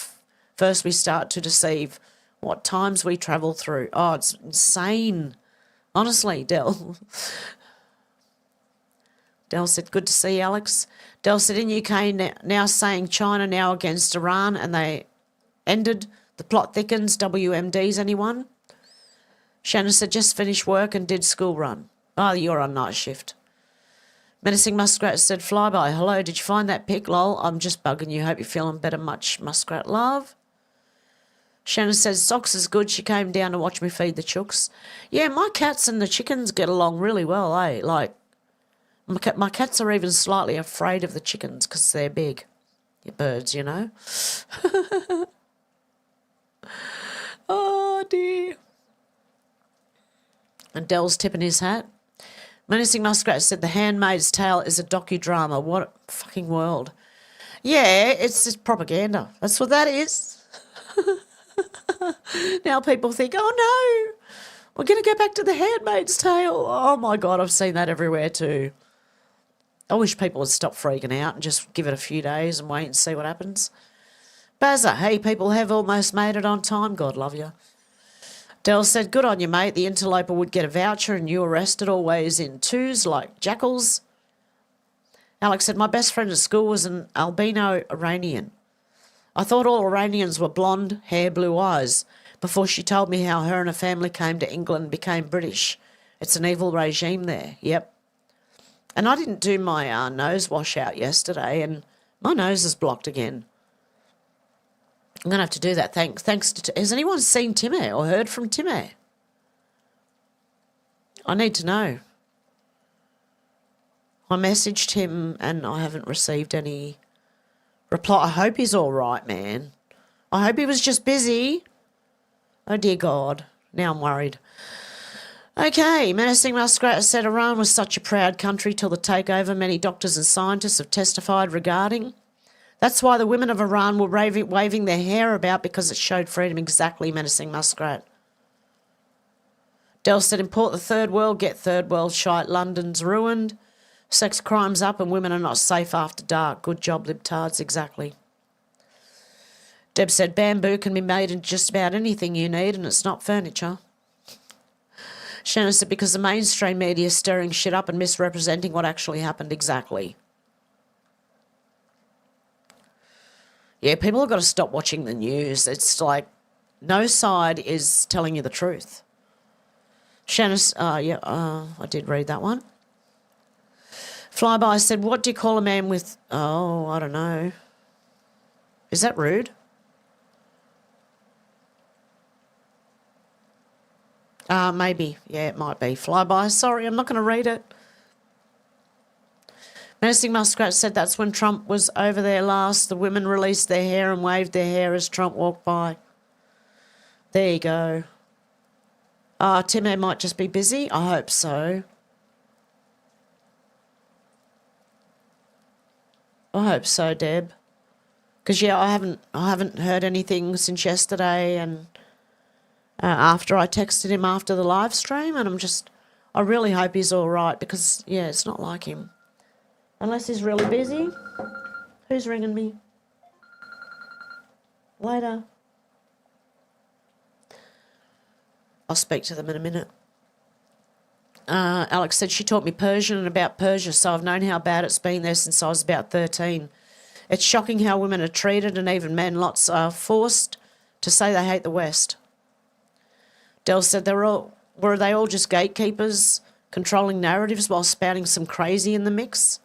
first we start to deceive. What times we travel through. Oh, it's insane. Honestly, Del. Del said, good to see you, Alex. Del said, in UK now saying China now against Iran and they ended. The plot thickens. WMDs, anyone? Shannon said, just finished work and did school run. Oh, you're on night shift. Menacing Muskrat said, Flyby, hello, did you find that pic? Lol, I'm just bugging you. Hope you're feeling better. Much Muskrat love. Shannon says, Socks is good. She came down to watch me feed the chooks. Yeah, my cats and the chickens get along really well, eh? Like, my cats are even slightly afraid of the chickens because they're big. Your birds, you know. Oh, dear. And Dell's tipping his hat. Menacing Muskrat said, The Handmaid's Tale is a docudrama. What a fucking world. Yeah, it's just propaganda. That's what that is. Now people think, oh no, we're going to go back to The Handmaid's Tale. Oh my God, I've seen that everywhere too. I wish people would stop freaking out and just give it a few days and wait and see what happens. Bazza, hey, people have almost made it on time. God love you. Del said, good on you, mate. The interloper would get a voucher and you arrested always in twos like jackals. Alex said, my best friend at school was an albino Iranian. I thought all Iranians were blonde, hair, blue eyes, before she told me how her and her family came to England and became British. It's an evil regime there. Yep. And I didn't do my nose wash out yesterday and my nose is blocked again. I'm going to have to do that. Thanks to... Has anyone seen Timmy or heard from Timmy? I need to know. I messaged him and I haven't received any reply. I hope he's all right, man. I hope he was just busy. Oh, dear God. Now I'm worried. Okay, Menacing Muskrat said Iran was such a proud country till the takeover. Many doctors and scientists have testified regarding. That's why the women of Iran were waving their hair about because it showed freedom. Exactly, Menacing Muskrat. Del said, import the third world, get third world shite. London's ruined. Sex crime's up and women are not safe after dark. Good job, libtards. Exactly. Deb said, bamboo can be made in just about anything you need and it's not furniture. Shannon said, because the mainstream media is stirring shit up and misrepresenting what actually happened. Exactly. Yeah, people have got to stop watching the news. It's like no side is telling you the truth. Shannon, I did read that one. Flyby said, what do you call a man with... Oh, I don't know. Is that rude? Maybe. Yeah, it might be. Flyby, sorry, I'm not going to read it. Menacing Muskrat said that's when Trump was over there last. The women released their hair and waved their hair as Trump walked by. There you go. Timmy might just be busy. I hope so. I hope so, Deb. Because yeah, I haven't heard anything since yesterday, and after I texted him after the live stream, and I really hope he's all right because yeah, it's not like him. Unless he's really busy. Who's ringing me? Later. I'll speak to them in a minute. Alex said she taught me Persian and about Persia, so I've known how bad it's been there since I was about 13. It's shocking how women are treated and even men. Lots are forced to say they hate the West. Del said were they all just gatekeepers controlling narratives while spouting some crazy in the mix?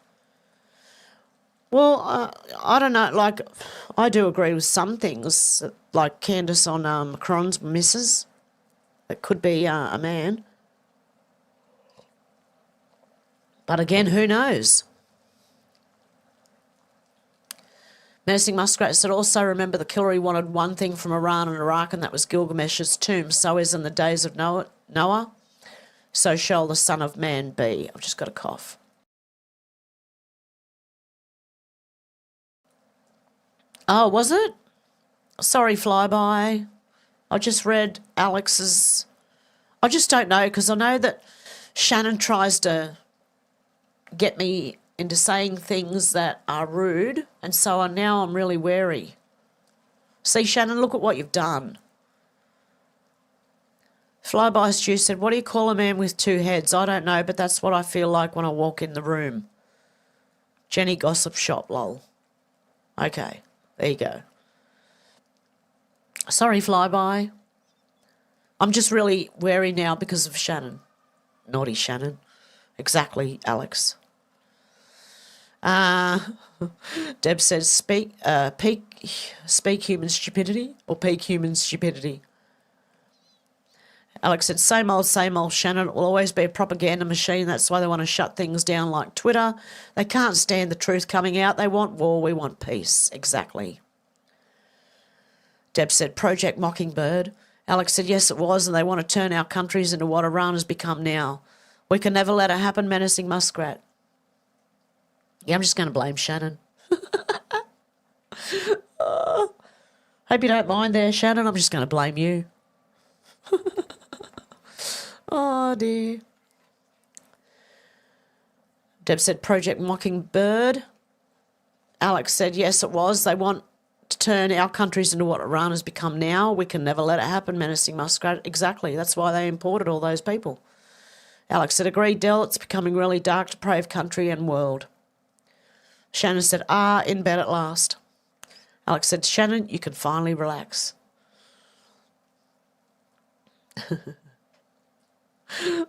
Well, I don't know. Like, I do agree with some things, like Candace on Macron's missus. It could be a man. But again, who knows? Menacing Muskrat said, also remember the Killary wanted one thing from Iran and Iraq, and that was Gilgamesh's tomb. So is in the days of Noah, so shall the Son of Man be. I've just got a cough. Oh, was it? Sorry, Flyby. I just read Alex's... I just don't know, because I know that Shannon tries to get me into saying things that are rude, and so now I'm really wary. See, Shannon, look at what you've done. Flyby Stew said, what do you call a man with two heads? I don't know, but that's what I feel like when I walk in the room. Jenny Gossip Shop, lol. Okay, there you go. Sorry, Flyby. I'm just really wary now because of Shannon. Naughty Shannon. Exactly, Alex. Deb says, speak human stupidity or peak human stupidity. Alex said, same old, Shannon. It will always be a propaganda machine. That's why they want to shut things down like Twitter. They can't stand the truth coming out. They want war. We want peace. Exactly. Deb said, Project Mockingbird. Alex said, yes, it was, and they want to turn our countries into what Iran has become now. We can never let it happen, Menacing Muskrat. Yeah, I'm just going to blame Shannon. Hope you don't mind there, Shannon. I'm just going to blame you. Oh, dear. Deb said, Project Mockingbird. Alex said, yes, it was. They want to turn our countries into what Iran has become now. We can never let it happen, Menacing Muskrat. Exactly. That's why they imported all those people. Alex said, agreed, Del. It's becoming really dark, depraved country and world. Shannon said, in bed at last. Alex said, Shannon, you can finally relax.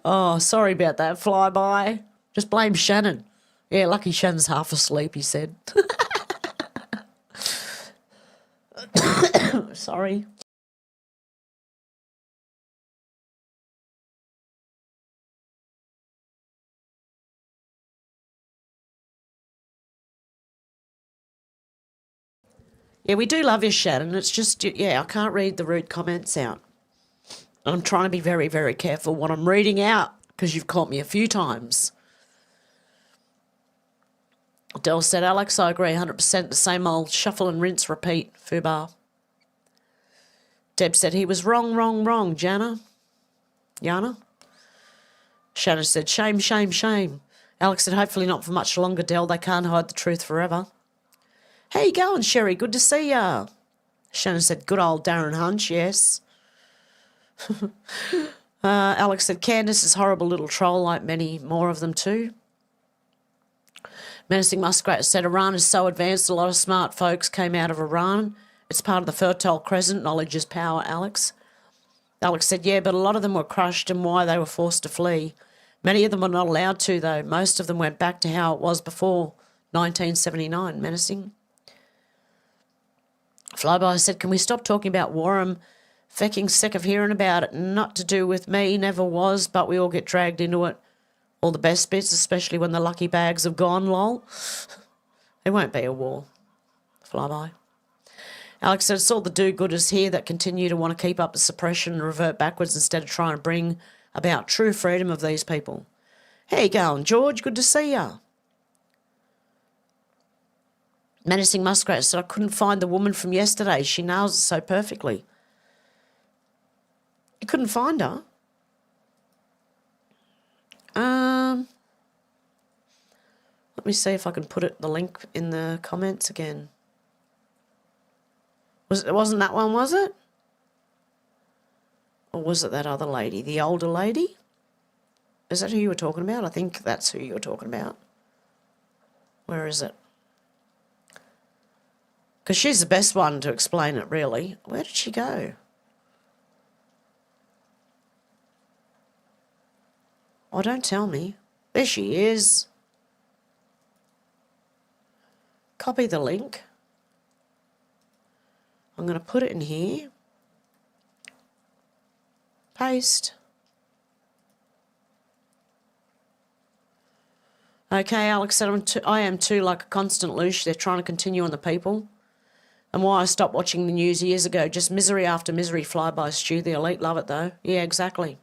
Oh, sorry about that, Flyby. Just blame Shannon. Yeah, lucky Shannon's half asleep, he said. Sorry. Yeah, we do love you, Shannon. It's just, yeah, I can't read the rude comments out. I'm trying to be very, very careful what I'm reading out because you've caught me a few times. Del said, Alex, I agree 100%. The same old shuffle and rinse, repeat, Fubar. Deb said, he was wrong, Jana. Shannon said, shame. Alex said, hopefully not for much longer, Del. They can't hide the truth forever. How you going, Sherry? Good to see ya. Shannon said, good old Darren Hunch, yes. Alex said, Candace is a horrible little troll, like many more of them too. Menacing Muskrat said, Iran is so advanced, a lot of smart folks came out of Iran. It's part of the Fertile Crescent. Knowledge is power, Alex. Alex said, yeah, but a lot of them were crushed and why they were forced to flee. Many of them were not allowed to, though. Most of them went back to how it was before 1979. Menacing. Flyby said, can we stop talking about war? I'm fecking sick of hearing about it. Not to do with me, never was, but we all get dragged into it. All the best bits, especially when the lucky bags have gone, lol. There won't be a war. Flyby. Alex said, it's all the do-gooders here that continue to want to keep up the suppression and revert backwards instead of trying to bring about true freedom of these people. How you going, George? Good to see ya. Menacing Muskrat said, I couldn't find the woman from yesterday. She nails it so perfectly. You couldn't find her? Let me see if I can put the link in the comments again. It wasn't that one, was it? Or was it that other lady? The older lady? Is that who you were talking about? I think that's who you were talking about. Where is it? Because she's the best one to explain it, really. Where did she go? Oh, don't tell me. There she is. Copy the link. I'm going to put it in here. Paste. Okay, Alex said, I am too like a constant leash. They're trying to continue on the people. And why I stopped watching the news years ago. Just misery after misery, fly-by Stu. The elite love it, though. Yeah, exactly.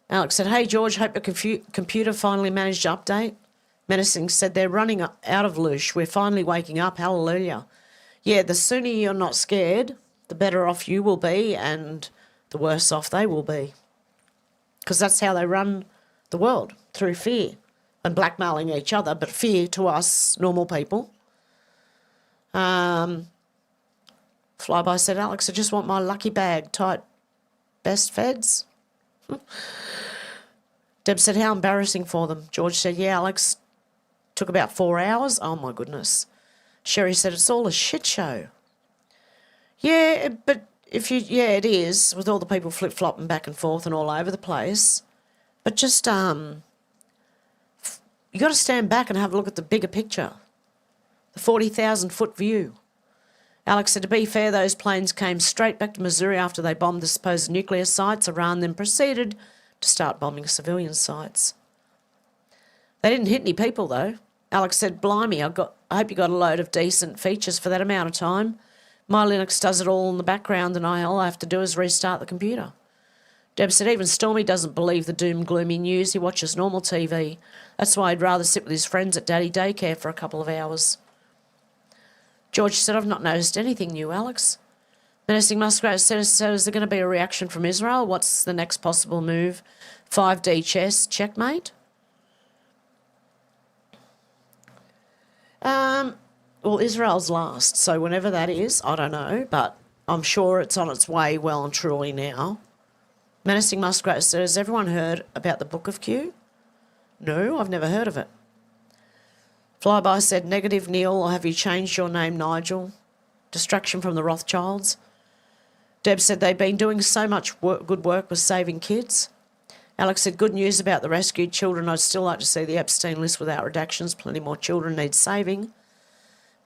Alex said, hey, George, hope your computer finally managed to update. Menacing said, they're running out of loosh. We're finally waking up. Hallelujah. Yeah, the sooner you're not scared, the better off you will be and the worse off they will be. Because that's how they run the world, through fear and blackmailing each other, but fear to us, normal people. Flyby said, Alex, I just want my lucky bag. Tight best feds. Deb said, how embarrassing for them. George said, yeah, Alex, took about 4 hours. Oh, my goodness. Sherry said, it's all a shit show. Yeah, but yeah, it is, with all the people flip-flopping back and forth and all over the place. But just, you got to stand back and have a look at the bigger picture. The 40,000-foot view. Alex said, to be fair, those planes came straight back to Missouri after they bombed the supposed nuclear sites. Iran then proceeded to start bombing civilian sites. They didn't hit any people, though. Alex said, blimey, I hope you got a load of decent features for that amount of time. My Linux does it all in the background and all I have to do is restart the computer. Deb said, even Stormy doesn't believe the doom gloomy news. He watches normal TV. That's why he'd rather sit with his friends at daddy daycare for a couple of hours. George said, I've not noticed anything new, Alex. Menacing Muskrat said, so is there going to be a reaction from Israel? What's the next possible move? 5D chess, checkmate? Well, Israel's last, so whenever that is, I don't know, but I'm sure it's on its way well and truly now. Menacing Muskrat said, has everyone heard about the Book of Q? No, I've never heard of it. Flyby said, negative, Neil, or have you changed your name, Nigel? Distraction from the Rothschilds. Deb said, they've been doing so much good work with saving kids. Alex said, good news about the rescued children. I'd still like to see the Epstein list without redactions. Plenty more children need saving.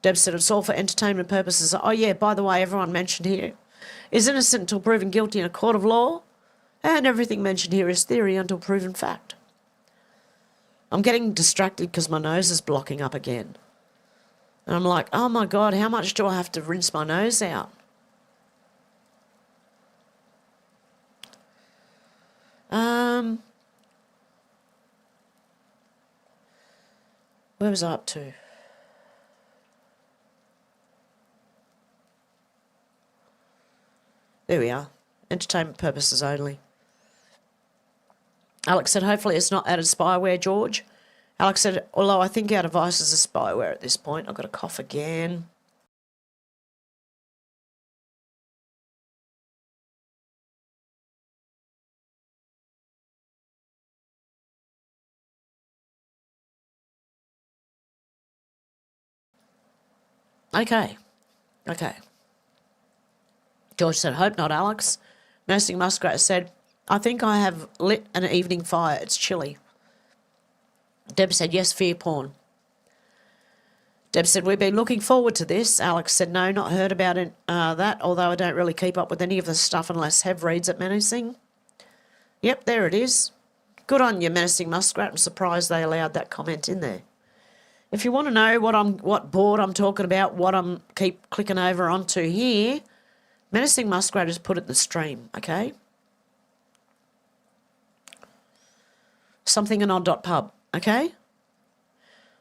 Deb said, it's all for entertainment purposes. Oh, yeah, by the way, everyone mentioned here is innocent until proven guilty in a court of law, and everything mentioned here is theory until proven fact. I'm getting distracted because my nose is blocking up again. And I'm like, oh, my God, how much do I have to rinse my nose out? Where was I up to? There we are. Entertainment purposes only. Alex said, hopefully it's not added spyware, George. Alex said, although I think our devices are spyware at this point. I've got a cough again. Okay. George said, hope not, Alex. Nursing Muskrat said, I think I have lit an evening fire. It's chilly. Deb said, yes, fear porn. Deb said, we've been looking forward to this. Alex said, no, not heard about it, that, although I don't really keep up with any of the stuff unless Hev reads it menacing. Yep, there it is. Good on you, Menacing Muskrat. I'm surprised they allowed that comment in there. If you want to know what board I'm talking about, what I'm keep clicking over onto here, Menacing Muskrat has put it in the stream, okay? Something anon.pub, okay?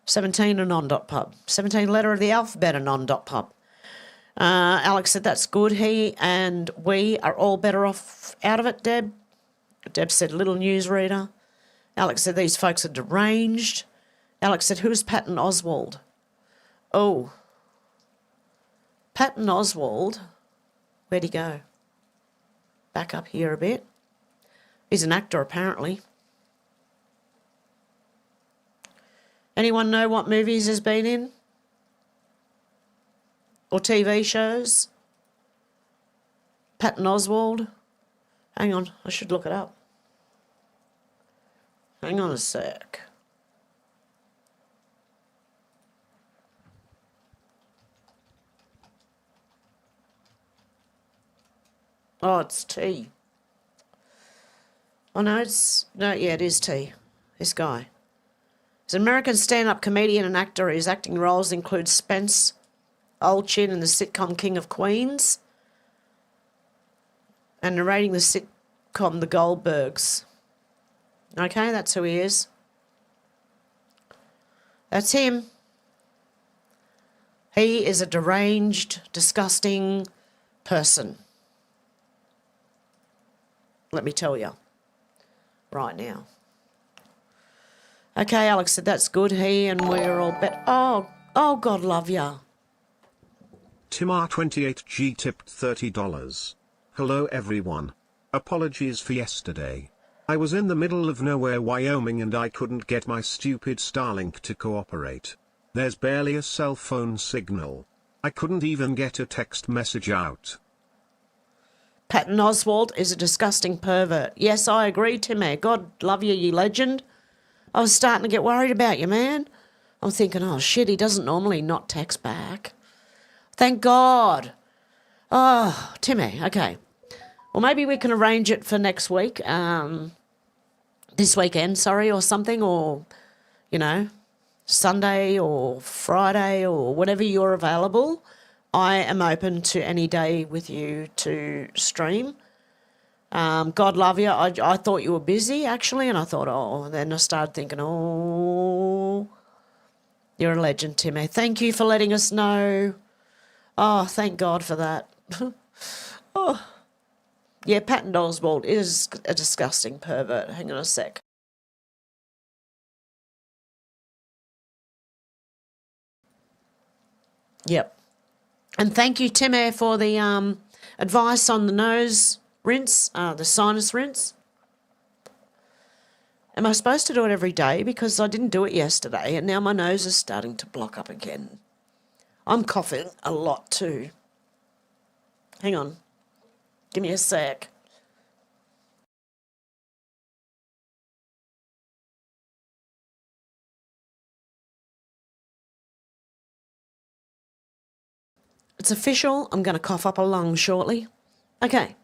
17 anon.pub. 17 letter of the alphabet anon.pub. Alex said that's good. He and we are all better off out of it, Deb. Deb said little newsreader. Alex said these folks are deranged. Alex said, who's Patton Oswald? Oh. Patton Oswald. Where'd he go? Back up here a bit. He's an actor, apparently. Anyone know what movies he's been in? Or TV shows? Patton Oswald? Hang on, I should look it up. Hang on a sec. Oh, it's T. Oh, no, it is T. This guy. He's an American stand-up comedian and actor. His acting roles include Spence Oldchin in the sitcom King of Queens and narrating the sitcom The Goldbergs. Okay, that's who he is. That's him. He is a deranged, disgusting person. Let me tell you. Right now. Okay, Alex said that's good. He and we're all oh, God love ya. Timar28G tipped $30. Hello everyone. Apologies for yesterday. I was in the middle of nowhere, Wyoming, and I couldn't get my stupid Starlink to cooperate. There's barely a cell phone signal. I couldn't even get a text message out. Patton Oswalt is a disgusting pervert. Yes, I agree, Timmy. God love you, you legend. I was starting to get worried about you, man. I'm thinking, oh, shit, he doesn't normally not text back. Thank God. Oh, Timmy, okay. Well, maybe we can arrange it for next week. This weekend, sorry, or something, or, you know, Sunday or Friday or whenever you're available. I am open to any day with you to stream. God love you. I thought you were busy, actually, and I thought, oh, and then I started thinking, oh, you're a legend, Timmy. Thank you for letting us know. Oh, thank God for that. Oh. Yeah, Patton Oswalt is a disgusting pervert. Hang on a sec. Yep. And thank you, Timmy, for the advice on the nose rinse, the sinus rinse. Am I supposed to do it every day? Because I didn't do it yesterday, and now my nose is starting to block up again. I'm coughing a lot too. Hang on. Give me a sec. It's official. I'm going to cough up a lung shortly. Okay.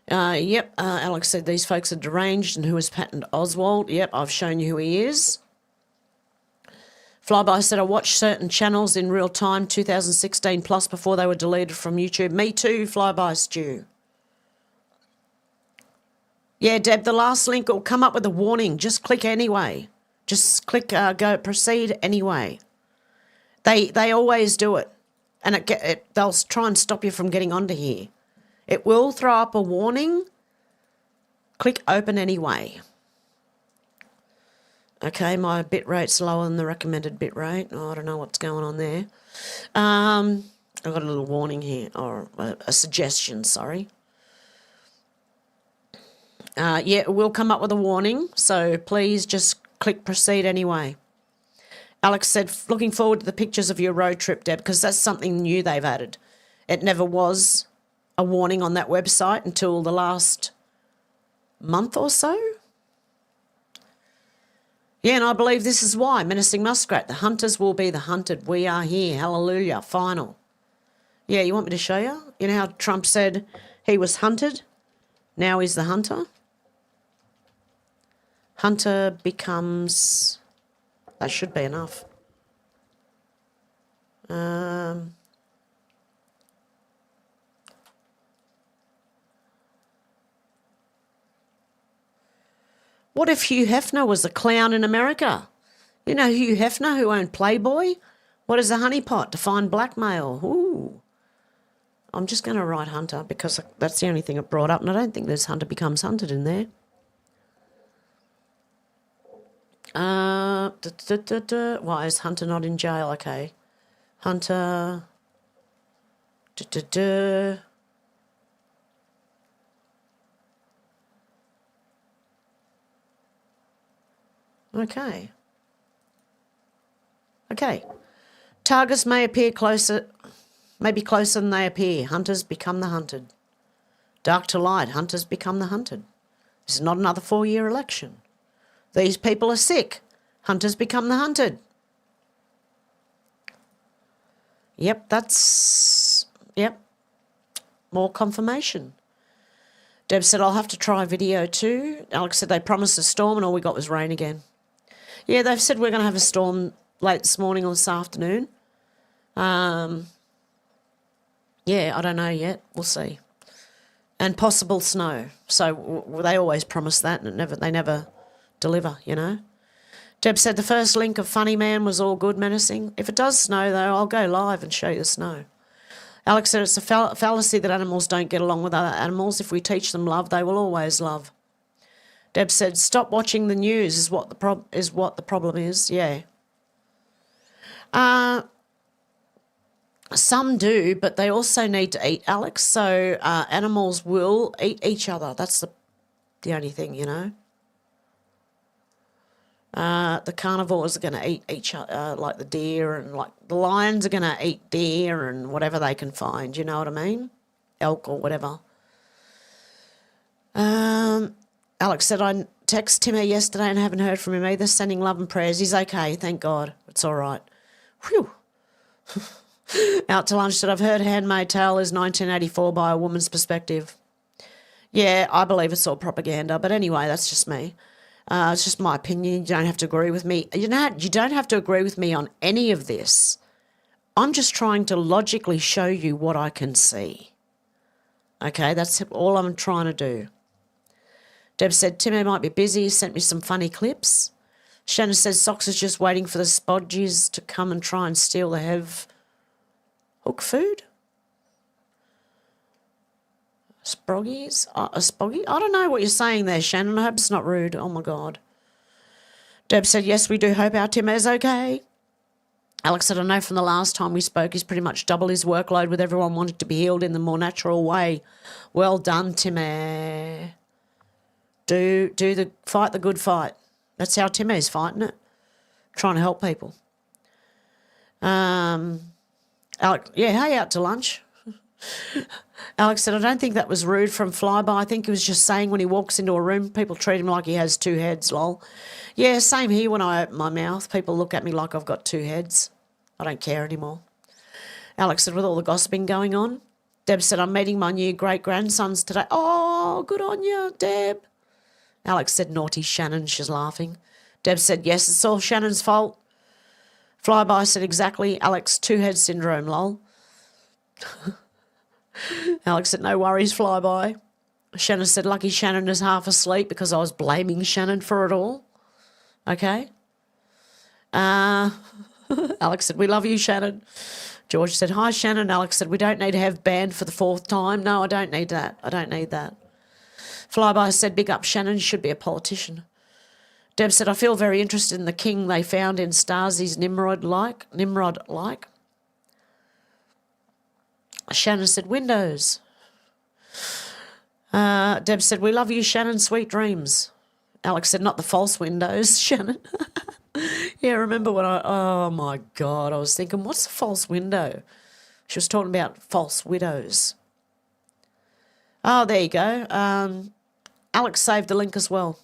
Yep, Alex said these folks are deranged, and who is Patton Oswalt? Yep, I've shown you who he is. Flyby said I watched certain channels in real time, 2016 plus, before they were deleted from YouTube. Me too, Flyby Stew. Yeah, Deb, the last link will come up with a warning. Just click anyway. Just click, go, proceed anyway. They always do it, and they'll try and stop you from getting onto here. It will throw up a warning. Click open anyway. Okay, my bit rate's lower than the recommended bit rate. Oh, I don't know what's going on there. I've got a little warning here, or a suggestion, sorry. Yeah, it will come up with a warning, so please just click proceed anyway. Alex said, looking forward to the pictures of your road trip, Deb, because that's something new they've added. It never was a warning on that website until the last month or so. Yeah, and I believe this is why. Menacing Muskrat, the hunters will be the hunted. We are here. Hallelujah. Final. Yeah, you want me to show you? You know how Trump said he was hunted? Now he's the hunter. Hunter becomes... That should be enough. What if Hugh Hefner was a clown in America? You know Hugh Hefner, who owned Playboy? What is a honeypot? To find blackmail. Ooh. I'm just going to write Hunter because that's the only thing it brought up, and I don't think there's Hunter becomes hunted in there. Why is Hunter not in jail? Okay. Hunter. Okay. Okay. Targets may appear closer, maybe closer than they appear. Hunters become the hunted. Dark to light, hunters become the hunted. This is not another 4-year election. These people are sick. Hunters become the hunted. Yep, that's... Yep. More confirmation. Deb said, I'll have to try video too. Alex said they promised a storm and all we got was rain again. Yeah, they've said we're going to have a storm late this morning or this afternoon. Yeah, I don't know yet. We'll see. And possible snow. So they always promise that and they never deliver, you know. Deb said the first link of Funny Man was all good menacing. If it does snow, though, I'll go live and show you the snow. Alex said it's a fallacy that animals don't get along with other animals. If we teach them love, they will always love. Deb said, stop watching the news is what the problem is. Yeah. Some do, but they also need to eat, Alex. So animals will eat each other. That's the only thing, you know. The carnivores are going to eat each other, like the deer, and like the lions are going to eat deer and whatever they can find, you know what I mean? Elk or whatever. Alex said, I texted Timmy yesterday and haven't heard from him either, sending love and prayers. He's okay, thank God. It's all right. Whew. Out to lunch said, I've heard Handmaid's Tale is 1984 by a woman's perspective. Yeah, I believe it's all propaganda, but anyway, that's just me. It's just my opinion. You don't have to agree with me. You don't have to agree with me on any of this. I'm just trying to logically show you what I can see. Okay, that's all I'm trying to do. Deb said, Timmy might be busy. He sent me some funny clips. Shannon says, Socks is just waiting for the spodgies to come and try and steal the Hev hook food. Sproggies? A spoggy? I don't know what you're saying there, Shannon. I hope it's not rude. Oh, my God. Deb said, yes, we do hope our Tim is okay. Alex said, I know from the last time we spoke, he's pretty much double his workload with everyone wanting to be healed in the more natural way. Well done, Timmy. Fight the good fight. That's how Timmy's fighting it. Trying to help people. Alex, yeah, hey, out to lunch. Alex said, I don't think that was rude from Flyby. I think he was just saying when he walks into a room, people treat him like he has two heads, lol. Yeah, same here when I open my mouth. People look at me like I've got two heads. I don't care anymore. Alex said, with all the gossiping going on. Deb said, I'm meeting my new great-grandsons today. Oh, good on you, Deb. Alex said, naughty Shannon. She's laughing. Deb said, yes, it's all Shannon's fault. Flyby said, exactly. Alex, two-head syndrome, lol. Alex said, no worries, Flyby. Shannon said, lucky Shannon is half asleep because I was blaming Shannon for it all. Okay. Alex said, we love you, Shannon. George said, hi, Shannon. Alex said, we don't need to have banned for the fourth time. No, I don't need that. I don't need that. Flyby said, big up, Shannon. Should be a politician. Deb said, I feel very interested in the king they found in Stasy's Nimrod-like. Shannon said, Windows. Deb said, we love you, Shannon, sweet dreams. Alex said, not the false windows, Shannon. Yeah, remember when oh my God, I was thinking, what's a false window? She was talking about false widows. Oh, there you go. Alex saved the link as well.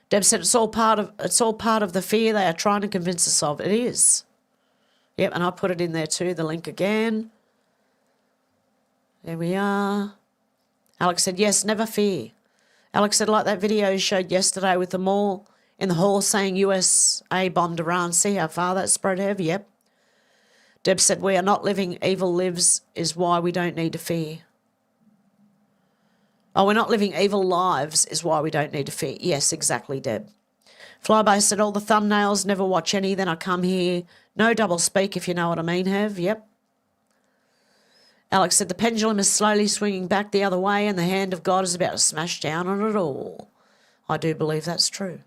Deb said, it's all part of the fear they are trying to convince us of. It is. Yep, and I put it in there too, the link again. There we are. Alex said, yes, never fear. Alex said, like that video you showed yesterday with them all in the hall saying USA bombed Iran. See how far that spread, Hev? Yep. Deb said, we are not living. Evil lives is why we don't need to fear. Oh, we're not living evil lives is why we don't need to fear. Yes, exactly, Deb. Flyby said, all the thumbnails, never watch any, then I come here. No double speak, if you know what I mean, Hev. Yep. Alex said, the pendulum is slowly swinging back the other way and the hand of God is about to smash down on it all. I do believe that's true.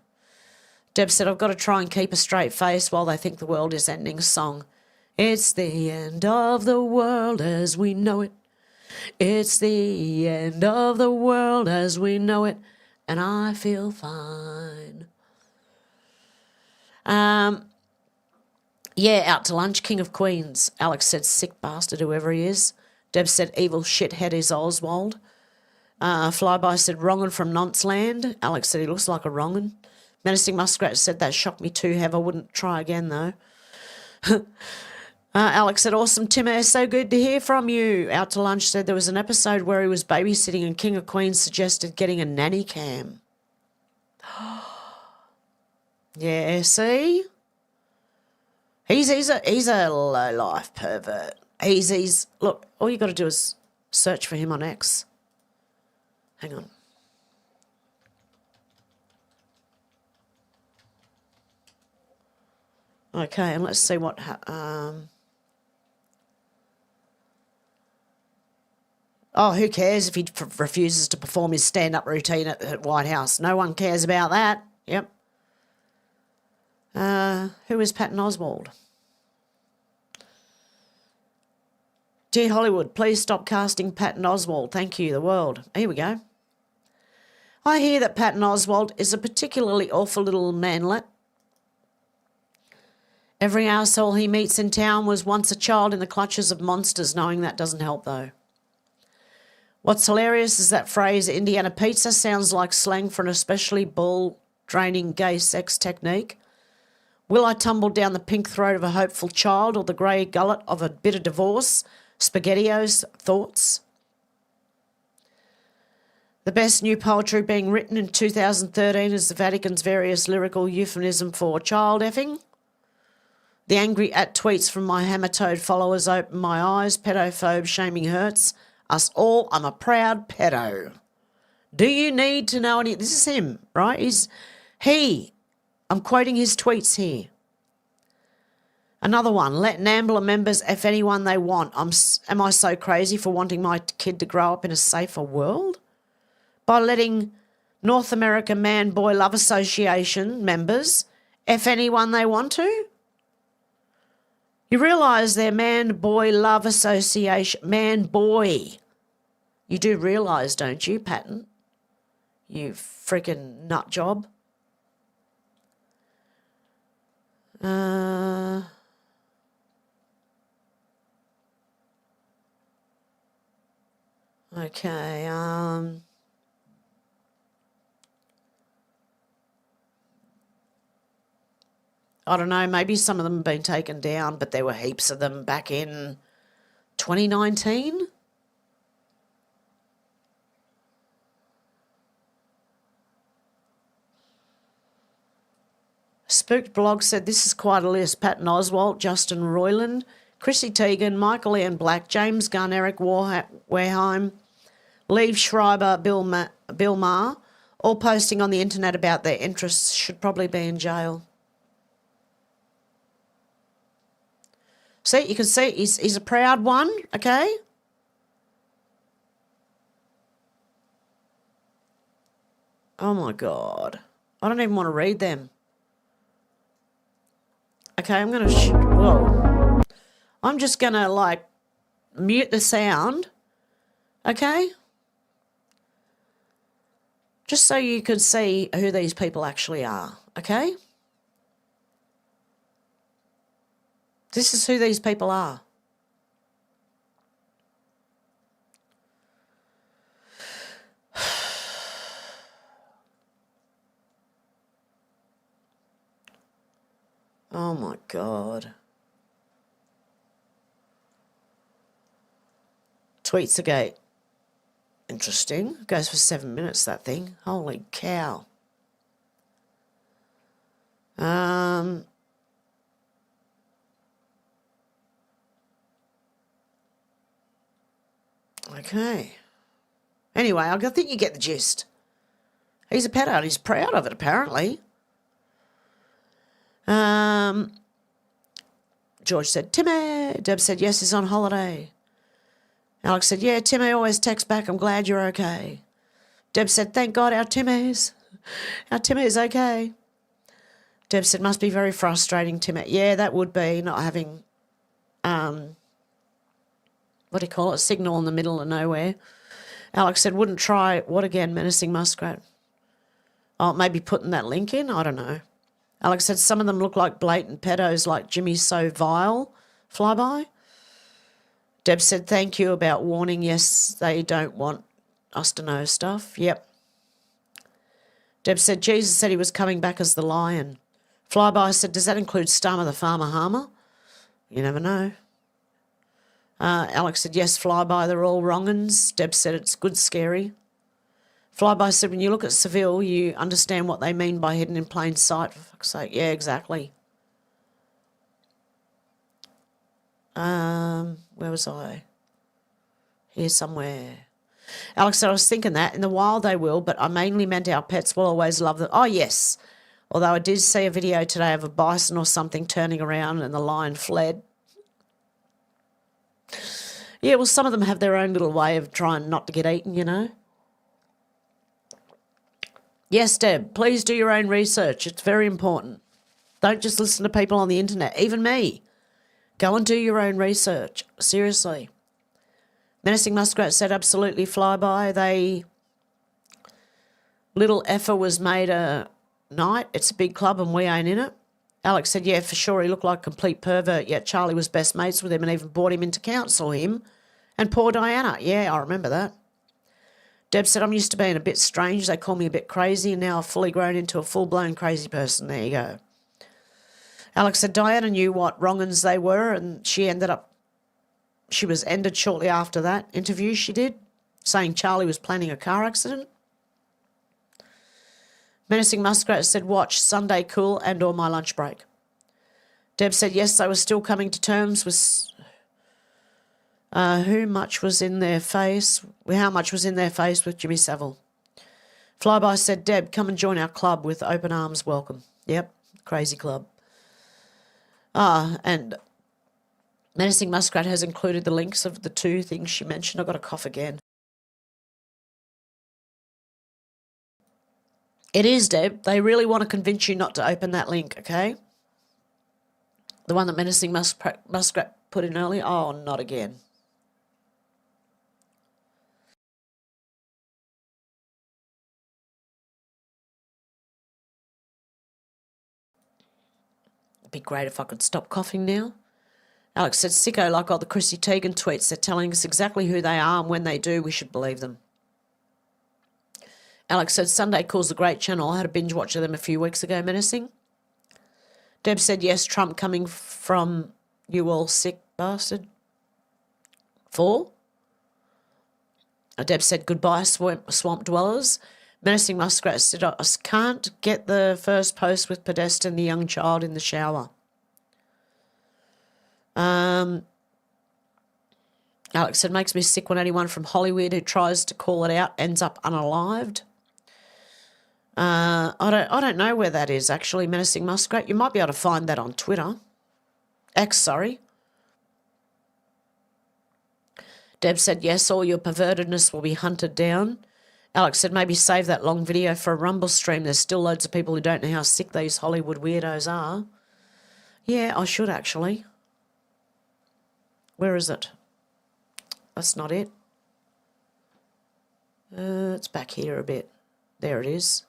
Deb said, I've got to try and keep a straight face while they think the world is ending. Song. It's the end of the world as we know it. It's the end of the world as we know it. And I feel fine. Yeah, out to lunch, King of Queens. Alex said, sick bastard, whoever he is. Deb said, evil shithead is Oswald. Flyby said, wrongin' from Nonceland. Alex said, he looks like a wrongin'. Menacing Muskrat said, that shocked me too, Hev. I wouldn't try again, though. Alex said, awesome, Timmy, so good to hear from you. Out to Lunch said there was an episode where he was babysitting and King of Queens suggested getting a nanny cam. Yeah, see? He's a low-life pervert. He's look, all you got to do is search for him on X. Hang on. Okay, and let's see what... Oh, who cares if he refuses to perform his stand-up routine at White House? No one cares about that. Yep. Who is Patton Oswalt? Dear Hollywood, please stop casting Patton Oswalt. Thank you, the world. Here we go. I hear that Patton Oswalt is a particularly awful little manlet. Every arsehole he meets in town was once a child in the clutches of monsters, knowing that doesn't help, though. What's hilarious is that phrase, Indiana pizza, sounds like slang for an especially ball-draining gay sex technique. Will I tumble down the pink throat of a hopeful child or the grey gullet of a bitter divorce? SpaghettiOs thoughts. The best new poetry being written in 2013 is the Vatican's various lyrical euphemism for child effing. The angry at tweets from my hammer-toed followers open my eyes. Pedophobe shaming hurts us all. I'm a proud pedo. Do you need to know any... This is him, right? I'm quoting his tweets here. Another one. Let NAMBLA members F anyone they want. Am I so crazy for wanting my kid to grow up in a safer world? By letting North America Man-Boy Love Association members F anyone they want to? You realise they're Man-Boy Love Association. Man-Boy. You do realise, don't you, Patton? You freaking nut job. Okay, I don't know, maybe some of them have been taken down, but there were heaps of them back in 2019. Spooked Blog said this is quite a list. Patton Oswalt, Justin Roiland, Chrissy Teigen, Michael Ian Black, James Gunn, Eric Wareheim, Liev Schreiber, Bill Maher, all posting on the internet about their interests, should probably be in jail. See, you can see he's a proud one, okay? Oh, my God. I don't even want to read them. Okay, I'm going to... Whoa. I'm just going to, like, mute the sound, okay? Just so you can see who these people actually are, okay? This is who these people are. Oh, my God. Tweetsagate. Interesting. Goes for 7 minutes, that thing. Holy cow. Okay. Anyway, I think you get the gist. He's a pedo and he's proud of it, apparently. George said, Timmy. Deb said, yes, he's on holiday. Alex said, yeah, Timmy always texts back, I'm glad you're okay. Deb said, thank God our Timmy's okay. Deb said, must be very frustrating, Timmy. Yeah, that would be, not having, what do you call it, signal in the middle of nowhere. Alex said, wouldn't try, what again, menacing muskrat? Oh, maybe putting that link in? I don't know. Alex said, some of them look like blatant pedos like Jimmy So Vile, Flyby. Deb said, thank you about warning. Yes, they don't want us to know stuff. Yep. Deb said, Jesus said he was coming back as the lion. Flyby said, does that include Stammer the Farmer Harmer? You never know. Alex said, yes, flyby, they're all wrong-uns. Deb said, it's good scary. Flyby said, when you look at Seville, you understand what they mean by hidden in plain sight. For fuck's sake. Yeah, exactly. Where was I? Here somewhere. Alex said, I was thinking that. In the wild they will, but I mainly meant our pets will always love them. Oh, yes. Although I did see a video today of a bison or something turning around and the lion fled. Yeah, well, some of them have their own little way of trying not to get eaten, you know. Yes, Deb, please do your own research. It's very important. Don't just listen to people on the internet, even me. Go and do your own research. Seriously. Menacing Muskrat said absolutely flyby. Little effer was made a night. It's a big club and we ain't in it. Alex said, yeah, for sure, he looked like a complete pervert, yet Charlie was best mates with him and even brought him in to counsel him. And poor Diana. Yeah, I remember that. Deb said, I'm used to being a bit strange. They call me a bit crazy, and now I've fully grown into a full-blown crazy person. There you go. Alex said, Diana knew what wrong-uns they were, and she was ended shortly after that interview she did, saying Charlie was planning a car accident. Menacing Muskrat said, watch Sunday Cool and or my lunch break. Deb said, yes, they were still coming to terms with how much was in their face with Jimmy Savile. Flyby said, Deb, come and join our club with open arms welcome. Yep, crazy club. And Menacing Muskrat has included the links of the two things she mentioned. I've got a cough again. It is, Deb. They really want to convince you not to open that link, okay? The one that Menacing Muskrat put in earlier. Oh, not again. It'd be great if I could stop coughing now. Alex said, sicko, like all the Chrissy Teigen tweets. They're telling us exactly who they are, and when they do, we should believe them. Alex said, Sunday Cool's a great channel. I had a binge watch of them a few weeks ago, Menacing. Deb said, yes, Trump coming from you all sick bastard. 4. Deb said, goodbye, swamp dwellers. Menacing Muskrat said, I can't get the first post with Podesta and the young child in the shower. Alex said, makes me sick when anyone from Hollywood who tries to call it out ends up unalived. I don't know where that is, actually, Menacing Muskrat. You might be able to find that on Twitter. X, sorry. Deb said, yes, all your pervertedness will be hunted down. Alex said, maybe save that long video for a Rumble stream. There's still loads of people who don't know how sick these Hollywood weirdos are. Yeah, I should, actually. Where is it? That's not it. It's back here a bit. There it is.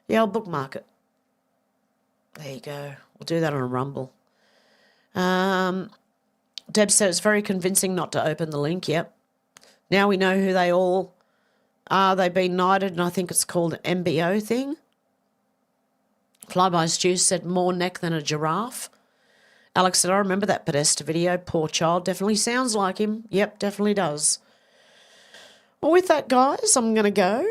Yeah, I'll bookmark it. There you go. We'll do that on a Rumble. Deb said it's very convincing not to open the link. Yep. Now we know who they all are. They've been knighted, and I think it's called an MBO thing. Flyby Stew said more neck than a giraffe. Alex said, I remember that Podesta video. Poor child. Definitely sounds like him. Yep, definitely does. Well, with that, guys, I'm going to go.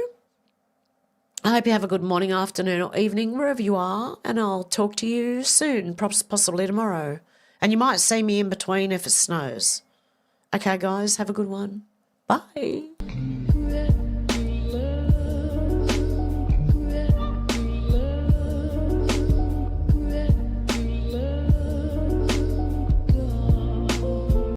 I hope you have a good morning, afternoon, or evening, wherever you are, and I'll talk to you soon, possibly tomorrow. And you might see me in between if it snows. Okay, guys, have a good one. Bye.